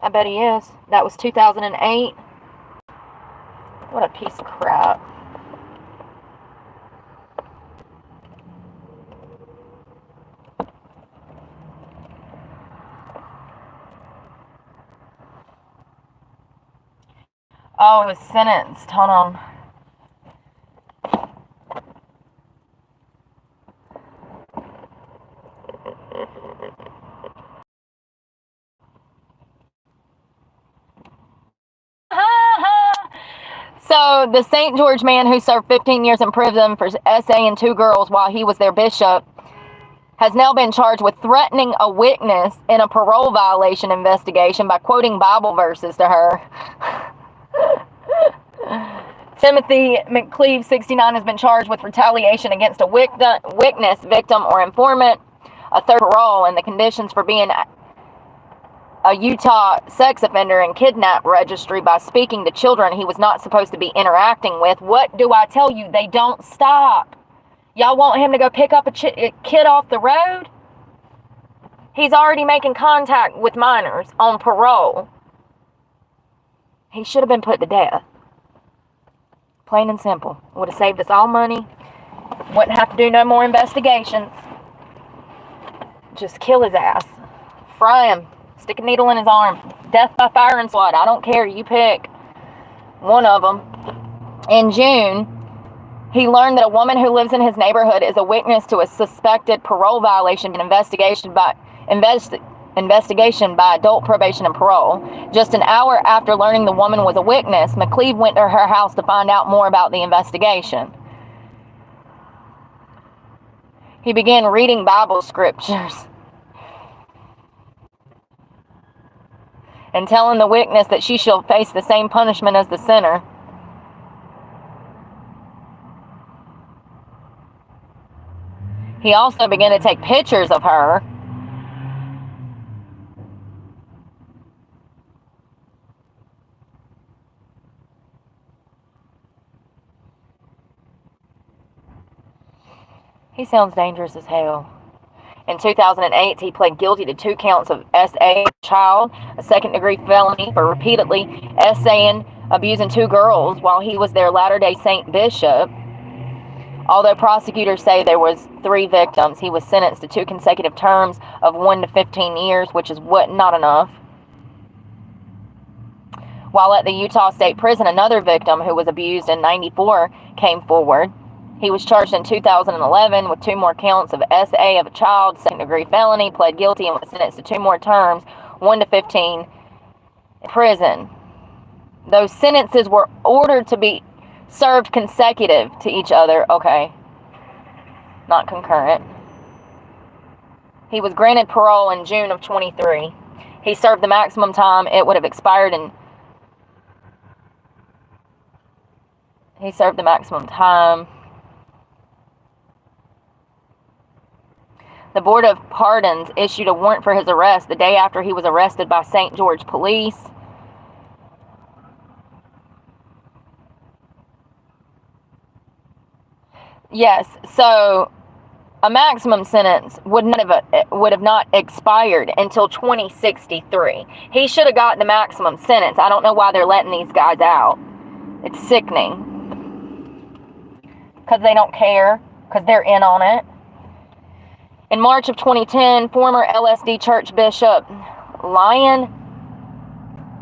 I bet he is. That was 2008. What a piece of crap. Oh, he was sentenced. Hold on. So, the St. George man who served 15 years in prison for SA and 2 girls while he was their bishop has now been charged with threatening a witness in a parole violation investigation by quoting Bible verses to her. Timothy McCleave, 69, has been charged with retaliation against a witness, victim, or informant, a third parole, and the conditions for being a Utah sex offender and kidnap registry by speaking to children he was not supposed to be interacting with. What do I tell you? They don't stop. Y'all want him to go pick up a kid off the road? He's already making contact with minors on parole. He should have been put to death. Plain and simple. Would have saved us all money. Wouldn't have to do no more investigations. Just kill his ass. Fry him. Stick a needle in his arm. Death by fire and swat. I don't care. You pick one of them. In June, he learned that a woman who lives in his neighborhood is a witness to a suspected parole violation and investigation by adult probation and parole. Just an hour after learning the woman was a witness, McCleave went to her house to find out more about the investigation. He began reading Bible scriptures and telling the witness that she shall face the same punishment as the sinner. He also began to take pictures of her. He sounds dangerous as hell. In 2008, he pled guilty to 2 counts of SA child, a second-degree felony for repeatedly SAing, abusing 2 girls while he was their Latter-day Saint bishop. Although prosecutors say there was 3 victims, he was sentenced to 2 consecutive terms of 1 to 15 years, which is not enough. While at the Utah State Prison, another victim who was abused in '94 came forward. He was charged in 2011 with 2 more counts of SA of a child, second-degree felony, pled guilty, and was sentenced to 2 more terms, 1 to 15 in prison. Those sentences were ordered to be served consecutive to each other. Okay, not concurrent. He was granted parole in June of 23. He served the maximum time. It would have expired in... He served the maximum time. The Board of Pardons issued a warrant for his arrest the day after he was arrested by St. George Police. Yes, so a maximum sentence would have not expired until 2063. He should have gotten the maximum sentence. I don't know why they're letting these guys out. It's sickening. Because they don't care. Because they're in on it. In March of 2010, former LSD Church Bishop Lyon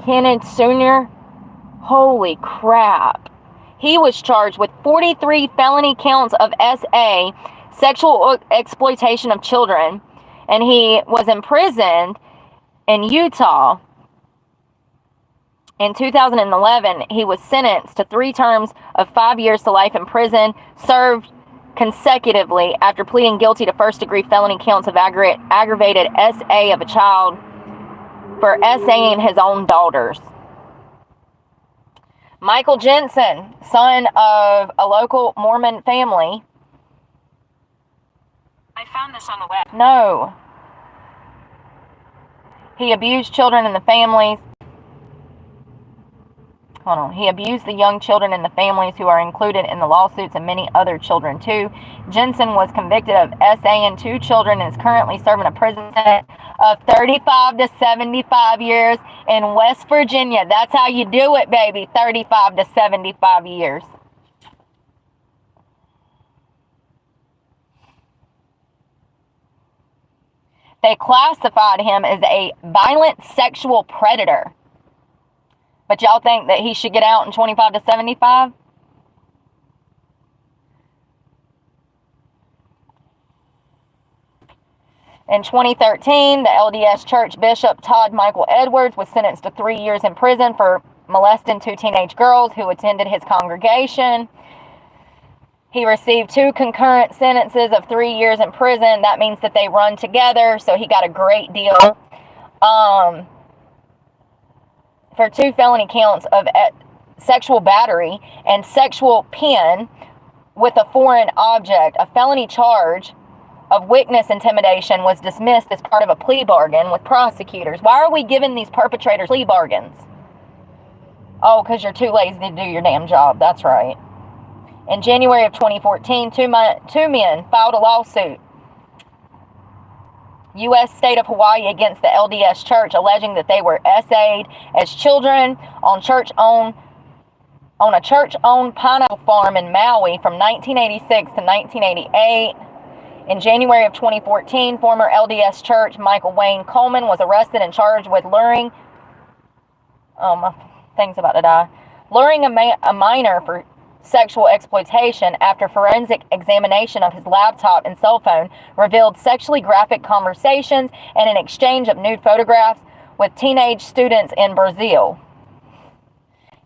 Kenneth Sr., holy crap, he was charged with 43 felony counts of SA, sexual exploitation of children, and he was imprisoned in Utah. In 2011, he was sentenced to 3 terms of 5 years to life in prison, served consecutively after pleading guilty to first-degree felony counts of aggravated SA of a child for SAing his own daughters. Michael Jensen, son of a local Mormon family. I found this on the web. No. He abused children in the families. Hold on. He abused the young children in the families who are included in the lawsuits and many other children too. Jensen was convicted of SAing 2 children and is currently serving a prison sentence of 35 to 75 years in West Virginia. That's how you do it, baby. 35 to 75 years. They classified him as a violent sexual predator. But y'all think that he should get out in 25 to 75? In 2013, the LDS Church Bishop Todd Michael Edwards was sentenced to 3 years in prison for molesting 2 teenage girls who attended his congregation. He received 2 concurrent sentences of 3 years in prison. That means that they run together, so he got a great deal. For 2 felony counts of sexual battery and sexual pen with a foreign object. A felony charge of witness intimidation was dismissed as part of a plea bargain with prosecutors. Why are we giving these perpetrators plea bargains? Oh, because you're too lazy to do your damn job. That's right. In January of 2014, 2 men filed a lawsuit, U.S. state of Hawaii, against the LDS Church, alleging that they were SA'd as children on a church-owned pineapple farm in Maui from 1986 to 1988. In January of 2014, former LDS Church Michael Wayne Coleman was arrested and charged with luring... Oh, my thing's about to die. Luring a minor for sexual exploitation after forensic examination of his laptop and cell phone revealed sexually graphic conversations and an exchange of nude photographs with teenage students in Brazil.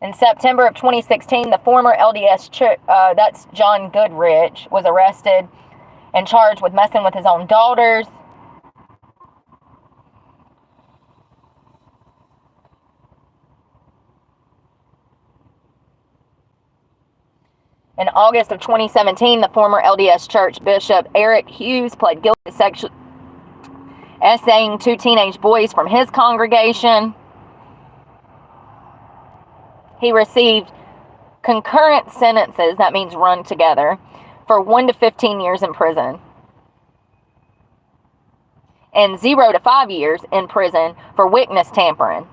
In September of 2016, the former LDS Church, that's John Goodrich, was arrested and charged with messing with his own daughters. In August of 2017, the former LDS Church Bishop Eric Hughes pled guilty to sexually SAing 2 teenage boys from his congregation. He received concurrent sentences, that means run together, for 1 to 15 years in prison and 0 to 5 years in prison for witness tampering.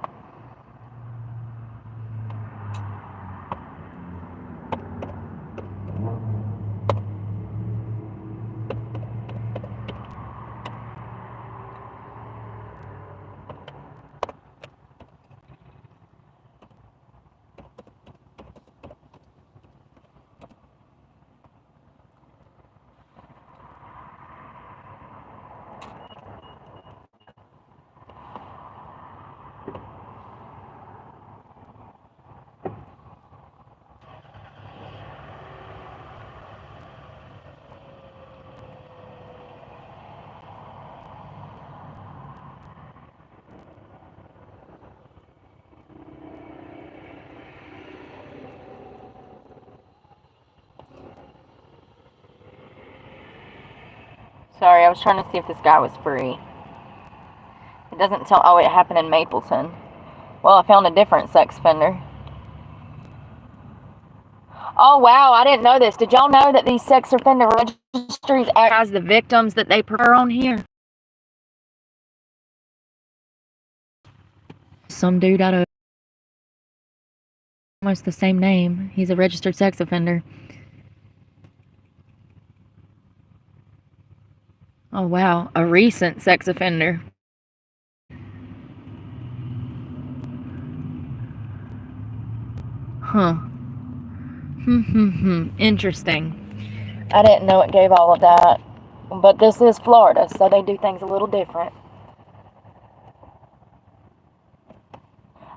Sorry, I was trying to see if this guy was free. It doesn't tell. Oh, it happened in Mapleton. Well, I found a different sex offender. Oh, wow, I didn't know this. Did y'all know that these sex offender registries act as the victims that they prefer on here? Some dude out of almost the same name. He's a registered sex offender. Oh, wow, a recent sex offender. Huh. Interesting. I didn't know it gave all of that. But this is Florida, so they do things a little different.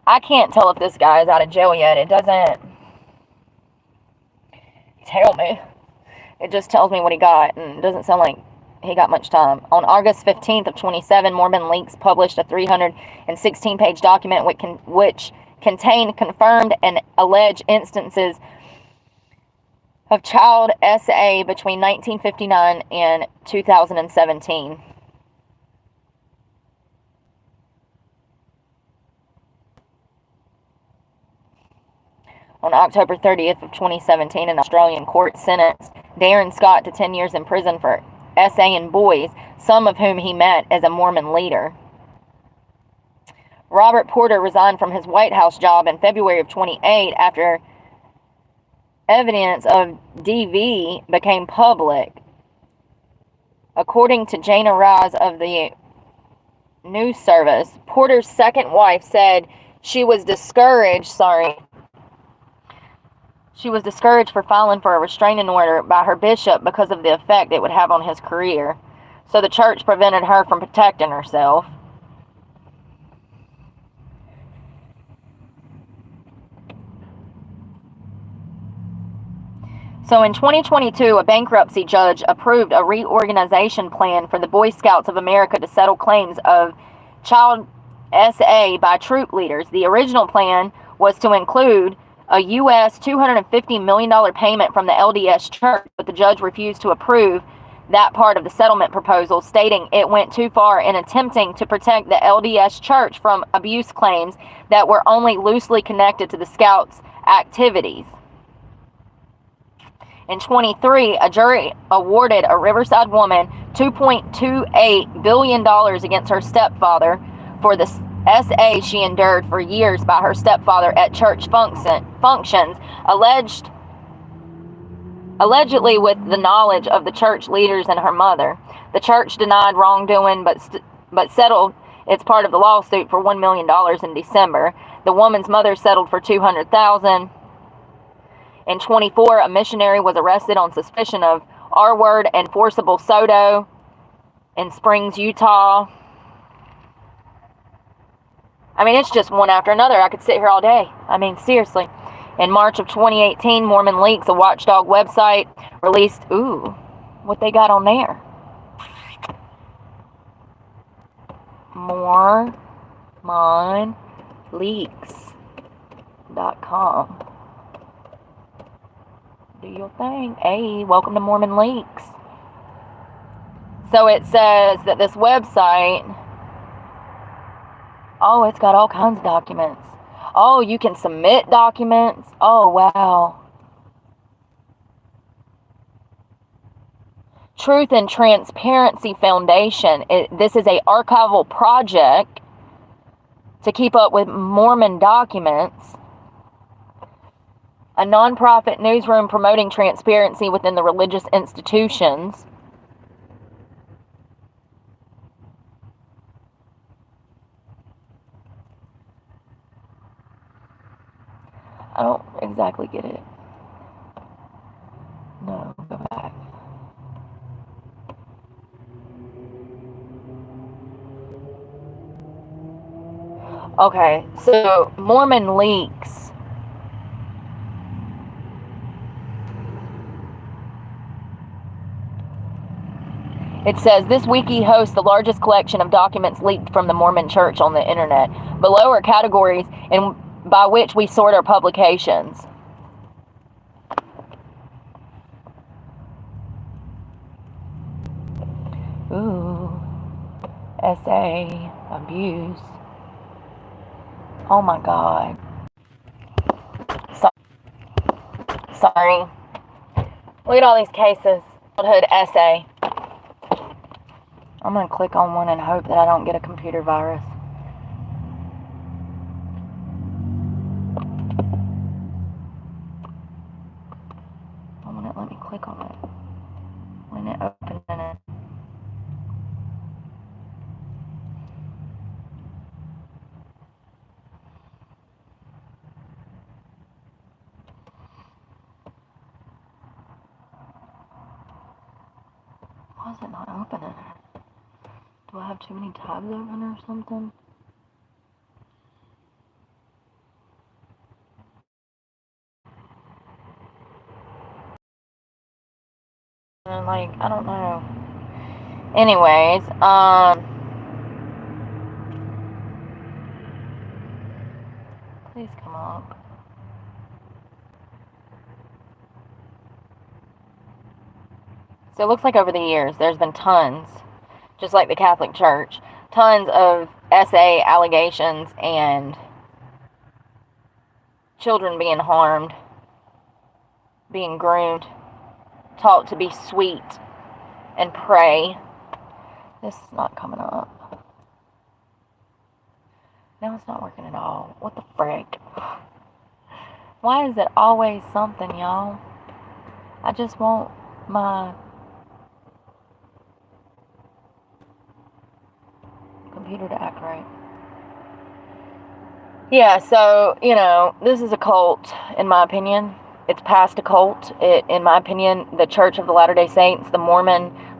I can't tell if this guy is out of jail yet. It doesn't tell me. It just tells me what he got, and it doesn't sound like he got much time. On August 15th of 27, Mormon Leaks published a 316-page document which contained confirmed and alleged instances of child SA between 1959 and 2017. On October 30th of 2017, an Australian court sentenced Darren Scott to 10 years in prison for SA-ing boys, some of whom he met as a Mormon leader. Robert Porter resigned from his White House job in February of 28 after evidence of DV became public. According to Jana Raz of the news service, Porter's second wife said she was discouraged for filing for a restraining order by her bishop because of the effect it would have on his career. So the church prevented her from protecting herself. So in 2022, a bankruptcy judge approved a reorganization plan for the Boy Scouts of America to settle claims of child SA by troop leaders. The original plan was to include a U.S. $250 million payment from the LDS church, but the judge refused to approve that part of the settlement proposal, stating it went too far in attempting to protect the LDS church from abuse claims that were only loosely connected to the Scouts' activities. In 23, a jury awarded a Riverside woman $2.28 billion against her stepfather for the SA she endured for years by her stepfather at church functions, allegedly with the knowledge of the church leaders and her mother. The church denied wrongdoing, but settled its part of the lawsuit for $1 million in December. The woman's mother settled for $200,000. In 24, a missionary was arrested on suspicion of R-word and forcible sodo in Springs, Utah. I mean, it's just one after another. I could sit here all day. I mean, seriously. In March of 2018, Mormon Leaks, a watchdog website, released, what they got on there? MormonLeaks.com. Do your thing. Hey, welcome to Mormon Leaks. So it says that this website, it's got all kinds of documents. Oh, you can submit documents. Oh, wow. Truth and Transparency Foundation. This is an archival project to keep up with Mormon documents. A nonprofit newsroom promoting transparency within the religious institutions. I don't exactly get it. No, go back. Okay, so Mormon Leaks. It says, this wiki hosts the largest collection of documents leaked from the Mormon Church on the internet. Below are categories by which we sort our publications. SA, abuse. Oh my God. Sorry. Look at all these cases. Childhood SA. I'm going to click on one and hope that I don't get a computer virus. I won't let me click on it when it opens in it. Why is it not opening it? Do I have too many tabs open or something? And like, I don't know. Anyways, please come up. So it looks like over the years, there's been tons, just like the Catholic Church, tons of SA allegations and children being harmed, being groomed, taught to be sweet and pray. This is not coming up. No, it's not working at all. What the frick? Why is it always something, y'all? I just want my computer to act right. Yeah, so, you know, this is a cult, in my opinion. It's past a cult. In my opinion, the Church of the Latter-day Saints, the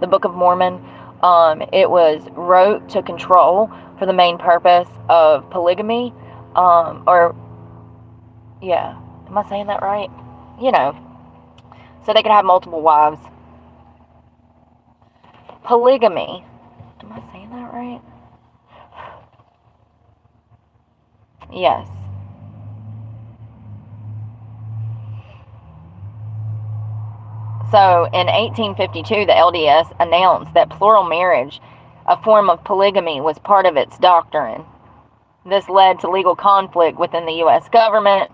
Book of Mormon, it was wrote to control for the main purpose of polygamy, am I saying that right? You know, so they could have multiple wives. Polygamy, am I saying that right? Yes. So in 1852, the LDS announced that plural marriage, a form of polygamy, was part of its doctrine. This led to legal conflict within the U.S. government.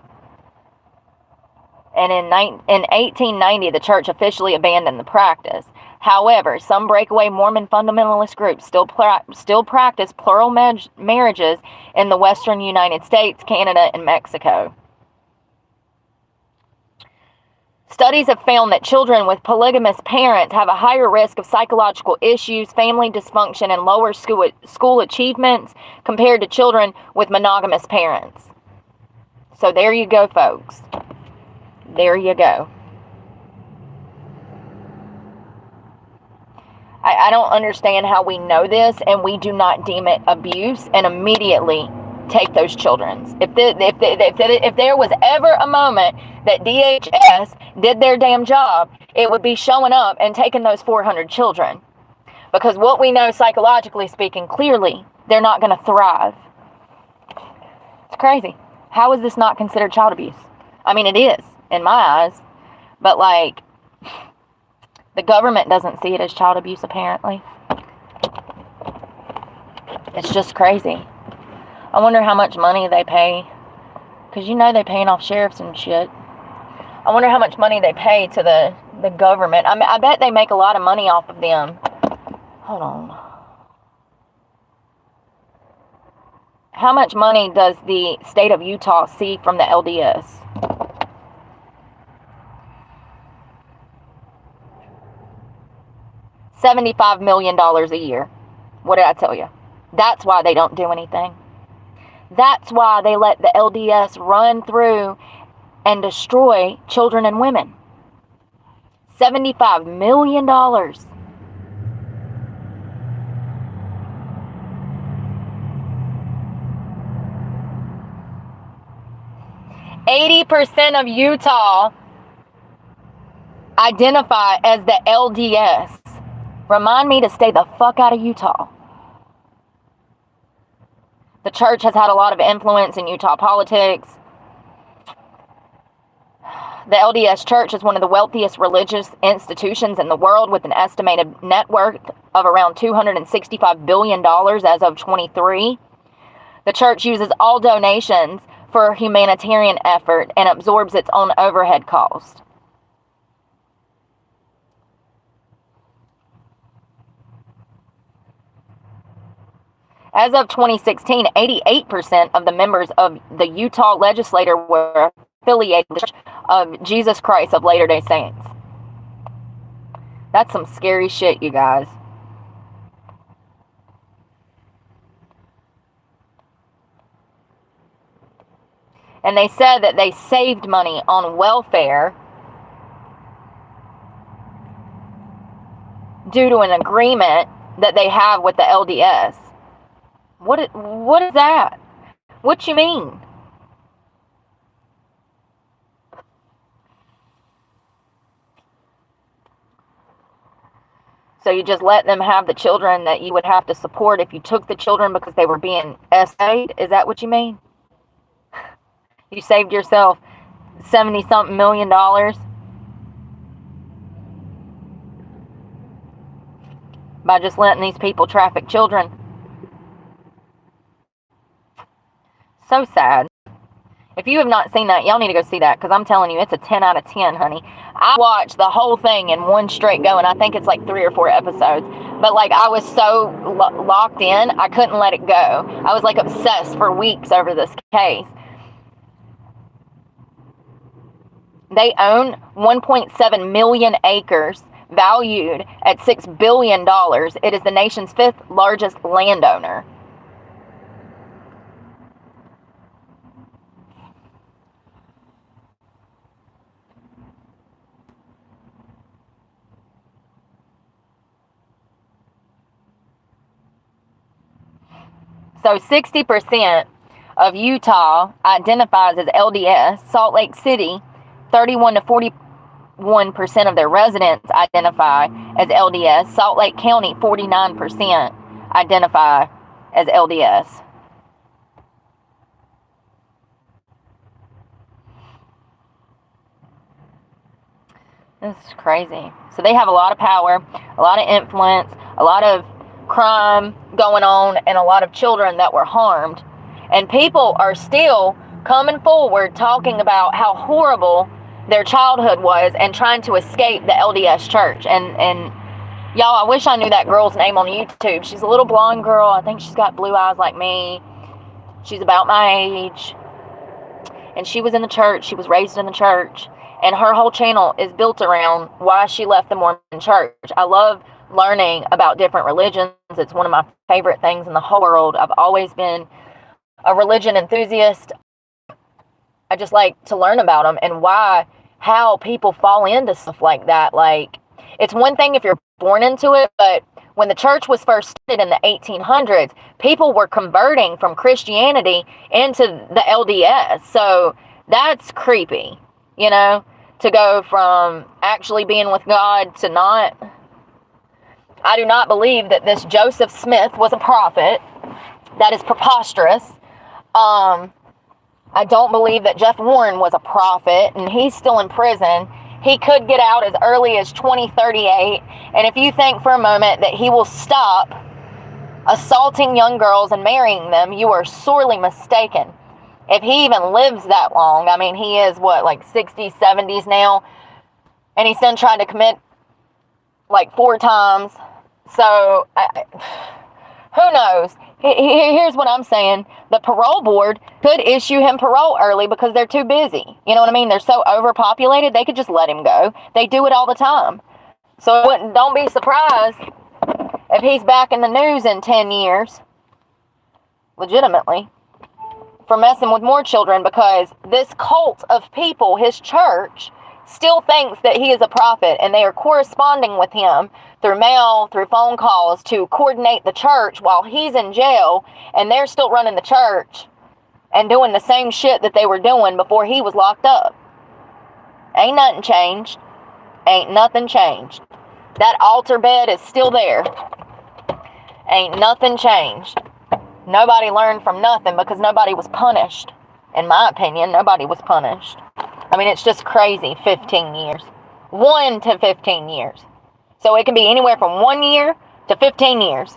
And in 1890, the church officially abandoned the practice. However, some breakaway Mormon fundamentalist groups still practice plural marriages in the western United States, Canada, and Mexico. Studies have found that children with polygamous parents have a higher risk of psychological issues, family dysfunction, and lower school achievements compared to children with monogamous parents. So there you go, folks. There you go. I don't understand how we know this and we do not deem it abuse and immediately take those children. If there was ever a moment that DHS did their damn job, it would be showing up and taking those 400 children. Because what we know, psychologically speaking, clearly, they're not going to thrive. It's crazy. How is this not considered child abuse? I mean, it is, in my eyes. But, like, the government doesn't see it as child abuse, apparently. It's just crazy. I wonder how much money they pay. Because you know they're paying off sheriffs and shit. I wonder how much money they pay to the government. I mean, I bet they make a lot of money off of them. Hold on. How much money does the state of Utah see from the LDS? $75 million a year. What did I tell you? That's why they don't do anything. That's why they let the LDS run through and destroy children and women. $75 million. 80% of Utah identify as the LDS. Remind me to stay the fuck out of Utah. The church has had a lot of influence in Utah politics. The LDS Church is one of the wealthiest religious institutions in the world, with an estimated net worth of around $265 billion as of 23. The church uses all donations for humanitarian effort and absorbs its own overhead cost. As of 2016, 88% of the members of the Utah legislature were affiliated with the Church of Jesus Christ of Latter-day Saints. That's some scary shit, you guys. And they said that they saved money on welfare due to an agreement that they have with the LDS. What is that? What you mean? So you just let them have the children that you would have to support if you took the children because they were being SA'd? Is that what you mean? You saved yourself $70-something million by just letting these people traffic children. So sad. If you have not seen that, y'all need to go see that, because I'm telling you, it's a 10 out of 10, honey. I watched the whole thing in one straight go, and I think it's like 3 or 4 episodes. But like, I was so locked in, I couldn't let it go. I was like obsessed for weeks over this case. They own 1.7 million acres, valued at $6 billion. It is the nation's 5th largest landowner. So 60% of Utah identifies as LDS. Salt Lake City, 31 to 41% of their residents identify as LDS. Salt Lake County, 49% identify as LDS. This is crazy. So they have a lot of power, a lot of influence, a lot of crime going on, and a lot of children that were harmed. And people are still coming forward talking about how horrible their childhood was and trying to escape the LDS church. And y'all, I wish I knew that girl's name on YouTube. She's a little blonde girl. I think she's got blue eyes like me. She's about my age. And she was in the church. She was raised in the church. And her whole channel is built around why she left the Mormon church. I love learning about different religions. It's one of my favorite things in the whole world. I've always been a religion enthusiast. I just like to learn about them and how people fall into stuff like that. Like, it's one thing if you're born into it, but when the church was first started in the 1800s, people were converting from Christianity into the LDS. So that's creepy, you know, to go from actually being with God to not. I do not believe that this Joseph Smith was a prophet. That is preposterous. I don't believe that Jeff Warren was a prophet, and he's still in prison. He could get out as early as 2038. And if you think for a moment that he will stop assaulting young girls and marrying them, you are sorely mistaken. If he even lives that long, I mean, he is, what, like 60s, 70s now? And he's done tried to commit like 4 times. So, who knows? Here's what I'm saying. The parole board could issue him parole early because they're too busy. You know what I mean? They're so overpopulated, they could just let him go. They do it all the time. So don't be surprised if he's back in the news in 10 years, legitimately, for messing with more children, because this cult of people, his church, still thinks that he is a prophet, and they are corresponding with him through mail, through phone calls, to coordinate the church while he's in jail, and they're still running the church and doing the same shit that they were doing before he was locked up. Ain't nothing changed. Ain't nothing changed. That altar bed is still there. Ain't nothing changed. Nobody learned from nothing because nobody was punished In my opinion, nobody was punished. I mean, it's just crazy. 15 years. 1 to 15 years. So it can be anywhere from 1 year to 15 years.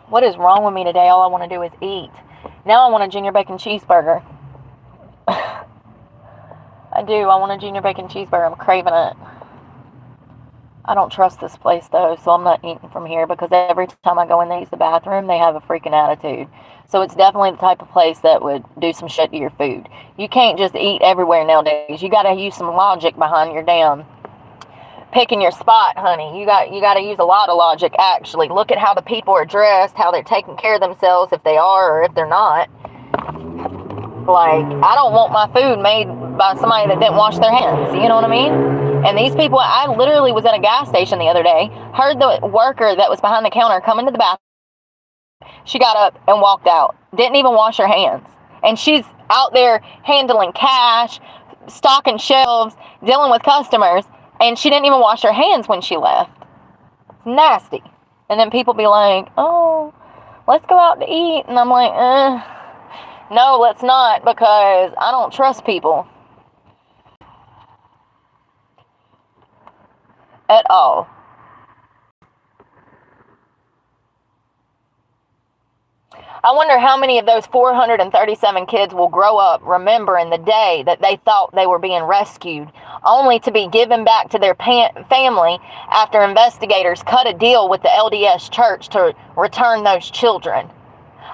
What is wrong with me today? All I want to do is eat. Now I want a junior bacon cheeseburger. I do. I want a junior bacon cheeseburger. I'm craving it. I don't trust this place, though, so I'm not eating from here because every time I go in there to use the bathroom, they have a freaking attitude. So it's definitely the type of place that would do some shit to your food. You can't just eat everywhere nowadays. You got to use some logic behind your damn picking your spot, honey. You got to use a lot of logic, actually. Look at how the people are dressed, how they're taking care of themselves, if they are or if they're not. Like, I don't want my food made by somebody that didn't wash their hands. You know what I mean? And these people, I literally was at a gas station the other day, heard the worker that was behind the counter come into the bathroom. She got up and walked out. Didn't even wash her hands. And she's out there handling cash, stocking shelves, dealing with customers, and she didn't even wash her hands when she left. It's nasty. And then people be like, oh, let's go out to eat. And I'm like, no, let's not, because I don't trust people at all. I wonder how many of those 437 kids will grow up remembering the day that they thought they were being rescued, only to be given back to their family after investigators cut a deal with the LDS church to return those children.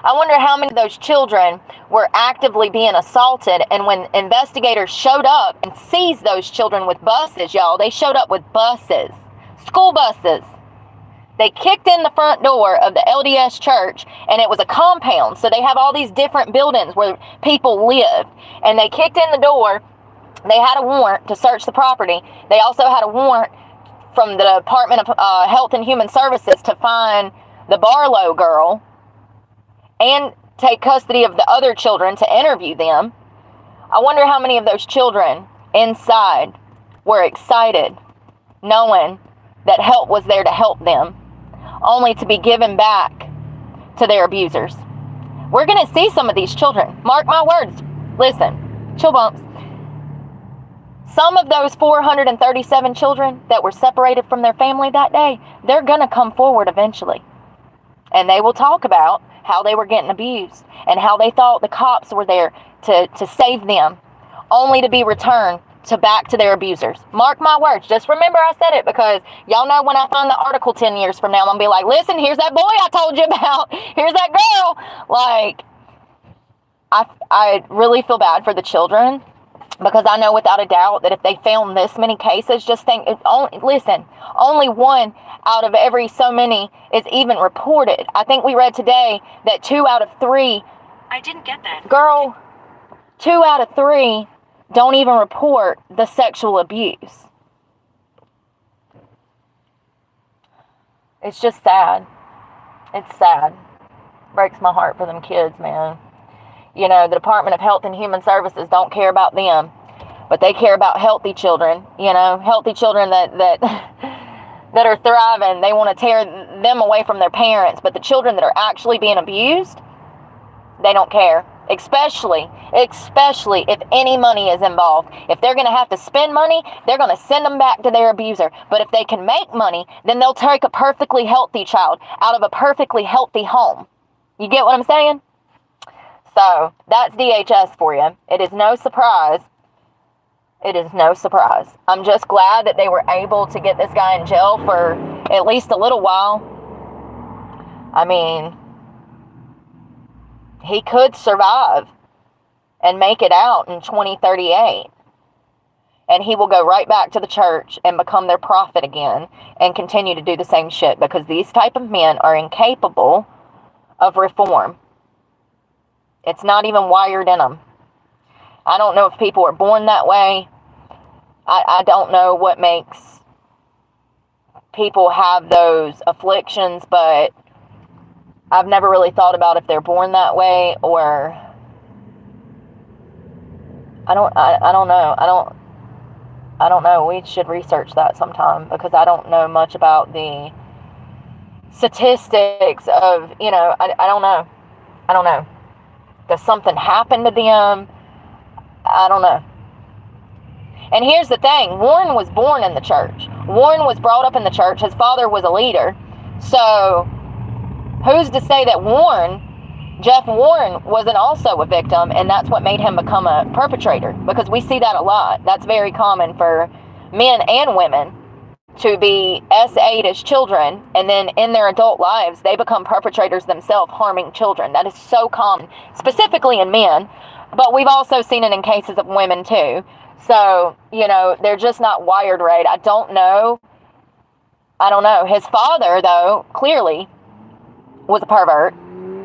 I wonder how many of those children were actively being assaulted, and when investigators showed up and seized those children with buses, y'all, they showed up with buses, school buses. They kicked in the front door of the LDS church, and it was a compound, so they have all these different buildings where people live, and they kicked in the door. They had a warrant to search the property. They also had a warrant from the Department of Health and Human Services to find the Barlow girl and take custody of the other children to interview them. I wonder how many of those children inside were excited, knowing that help was there to help them, only to be given back to their abusers. We're going to see some of these children. Mark my words. Listen, chill bumps. Some of those 437 children that were separated from their family that day, they're going to come forward eventually. And they will talk about how they were getting abused and how they thought the cops were there to save them, only to be returned back to their abusers. Mark my words. Just remember I said it, because y'all know when I find the article 10 years from now, I'm going to be like, listen, here's that boy I told you about. Here's that girl. Like, I really feel bad for the children, because I know without a doubt that if they found this many cases, just think, only one out of every so many is even reported. I think we read today that 2 out of 3. I didn't get that. Girl, 2 out of 3 don't even report the sexual abuse. It's just sad. It's sad. Breaks my heart for them kids, man. You know, the Department of Health and Human Services don't care about them, but they care about healthy children, you know, healthy children that that are thriving. They want to tear them away from their parents, but the children that are actually being abused, they don't care. Especially if any money is involved. If they're going to have to spend money, they're going to send them back to their abuser. But if they can make money, then they'll take a perfectly healthy child out of a perfectly healthy home. You get what I'm saying? So, that's DHS for you. It is no surprise. It is no surprise. I'm just glad that they were able to get this guy in jail for at least a little while. I mean, he could survive and make it out in 2038. And he will go right back to the church and become their prophet again and continue to do the same shit, because these type of men are incapable of reform. It's not even wired in them. I don't know if people are born that way. I don't know what makes people have those afflictions, but I've never really thought about if they're born that way, or I don't know. I don't know. We should research that sometime, because I don't know much about the statistics of, I don't know. I don't know. Does something happen to them? I don't know. And here's the thing. Warren was born in the church. Warren was brought up in the church. His father was a leader. So who's to say that Jeff Warren, wasn't also a victim, and that's what made him become a perpetrator? Because we see that a lot. That's very common for men and women to be SA'd as children, and then in their adult lives, they become perpetrators themselves, harming children. That is so common, specifically in men, but we've also seen it in cases of women too. So, they're just not wired right. I don't know. His father, though, clearly was a pervert,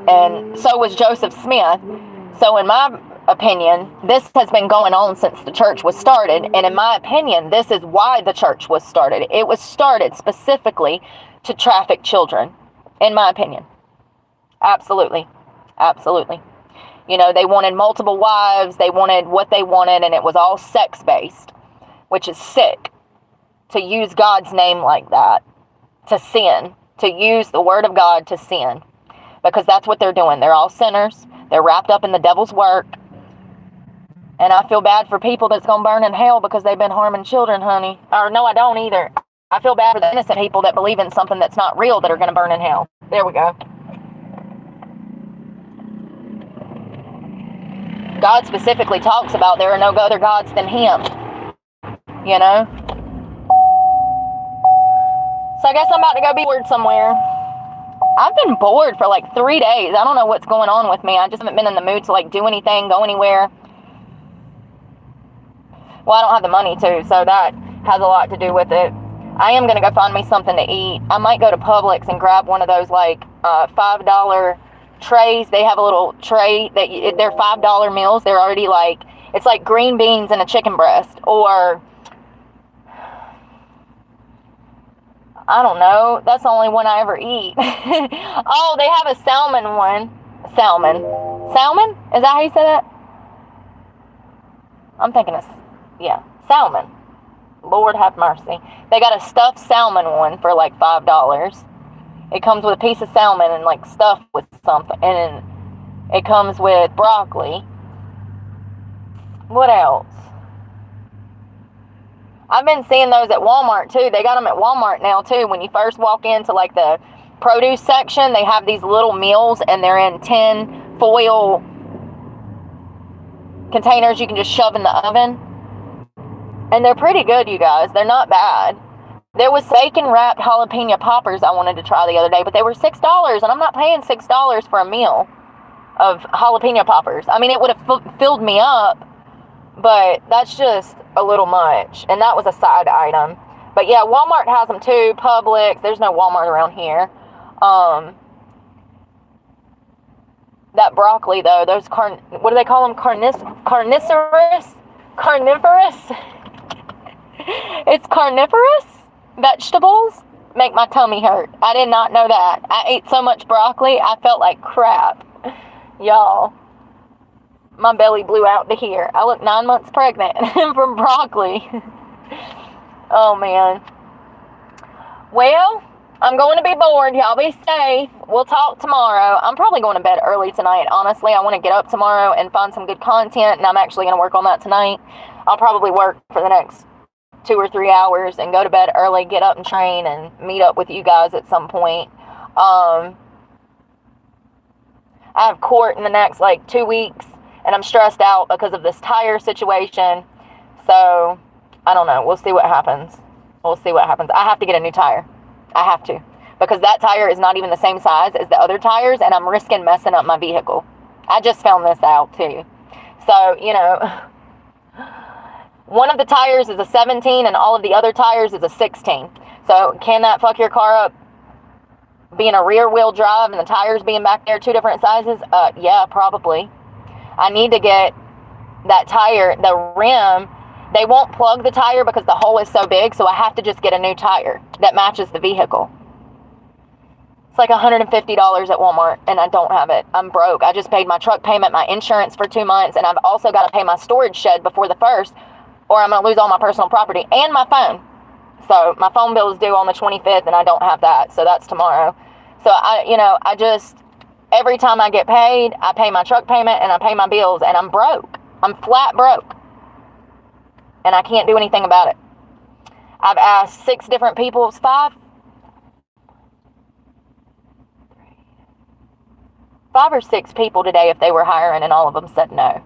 and so was Joseph Smith. So in my opinion, this has been going on since the church was started, and in my opinion, this is why the church was started. It was started specifically to traffic children, in my opinion. Absolutely. Absolutely. They wanted multiple wives, they wanted what they wanted, and it was all sex-based, which is sick. To use God's name like that, to sin, to use the word of God to sin, because that's what they're doing. They're all sinners. They're wrapped up in the devil's work. And I feel bad for people that's going to burn in hell because they've been harming children, honey. Or no, I don't either. I feel bad for the innocent people that believe in something that's not real that are going to burn in hell. There we go. God specifically talks about there are no other gods than him. So I guess I'm about to go be bored somewhere. I've been bored for like 3 days. I don't know what's going on with me. I just haven't been in the mood to do anything, go anywhere. Well, I don't have the money to, so that has a lot to do with it. I am going to go find me something to eat. I might go to Publix and grab one of those $5 trays. They have a little tray that they're $5 meals. They're already it's like green beans and a chicken breast, or I don't know. That's the only one I ever eat. Oh, they have a salmon one. Salmon? Is that how you say that? I'm thinking salmon. Lord have mercy. They got a stuffed salmon one for $5. It comes with a piece of salmon and stuffed with something. And it comes with broccoli. What else? I've been seeing those at Walmart too. They got them at Walmart now too. When you first walk into the produce section, they have these little meals, and they're in tin foil containers you can just shove in the oven. And they're pretty good, you guys. They're not bad. There was bacon wrapped jalapeno poppers I wanted to try the other day, but they were $6, and I'm not paying $6 for a meal of jalapeno poppers. I mean, it would have filled me up, but that's just a little much. And that was a side item. But yeah, Walmart has them too. Publix. There's no Walmart around here. That broccoli though, those what do they call them? Carnivorous? It's carnivorous vegetables make my tummy hurt. I did not know that. I ate so much broccoli, I felt like crap. Y'all, my belly blew out to here. I look 9 months pregnant from broccoli. Oh, man. Well, I'm going to be bored. Y'all be safe. We'll talk tomorrow. I'm probably going to bed early tonight. Honestly, I want to get up tomorrow and find some good content, and I'm actually going to work on that tonight. I'll probably work for the next 2 or 3 hours and go to bed early, get up and train, and meet up with you guys at some point. I have court in the next 2 weeks, and I'm stressed out because of this tire situation. So, I don't know. We'll see what happens. I have to get a new tire. I have to. Because that tire is not even the same size as the other tires, and I'm risking messing up my vehicle. I just found this out, too. So, one of the tires is a 17, and all of the other tires is a 16. So, can that fuck your car up being a rear-wheel drive and the tires being back there 2 different sizes? Yeah, probably. I need to get that tire, the rim. They won't plug the tire because the hole is so big, so I have to just get a new tire that matches the vehicle. It's like $150 at Walmart, and I don't have it. I'm broke. I just paid my truck payment, my insurance for 2 months, and I've also got to pay my storage shed before the 1st, or I'm going to lose all my personal property and my phone. So my phone bill is due on the 25th, and I don't have that, so that's tomorrow. So I just, every time I get paid, I pay my truck payment and I pay my bills, and I'm broke. I'm flat broke. And I can't do anything about it. I've asked 6 different people, 5 or 6 people today if they were hiring, and all of them said no.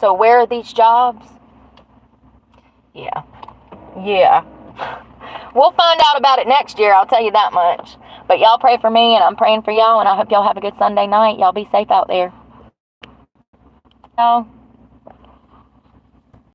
So where are these jobs? Yeah. We'll find out about it next year, I'll tell you that much. But y'all pray for me, and I'm praying for y'all, and I hope y'all have a good Sunday night. Y'all be safe out there. Y'all.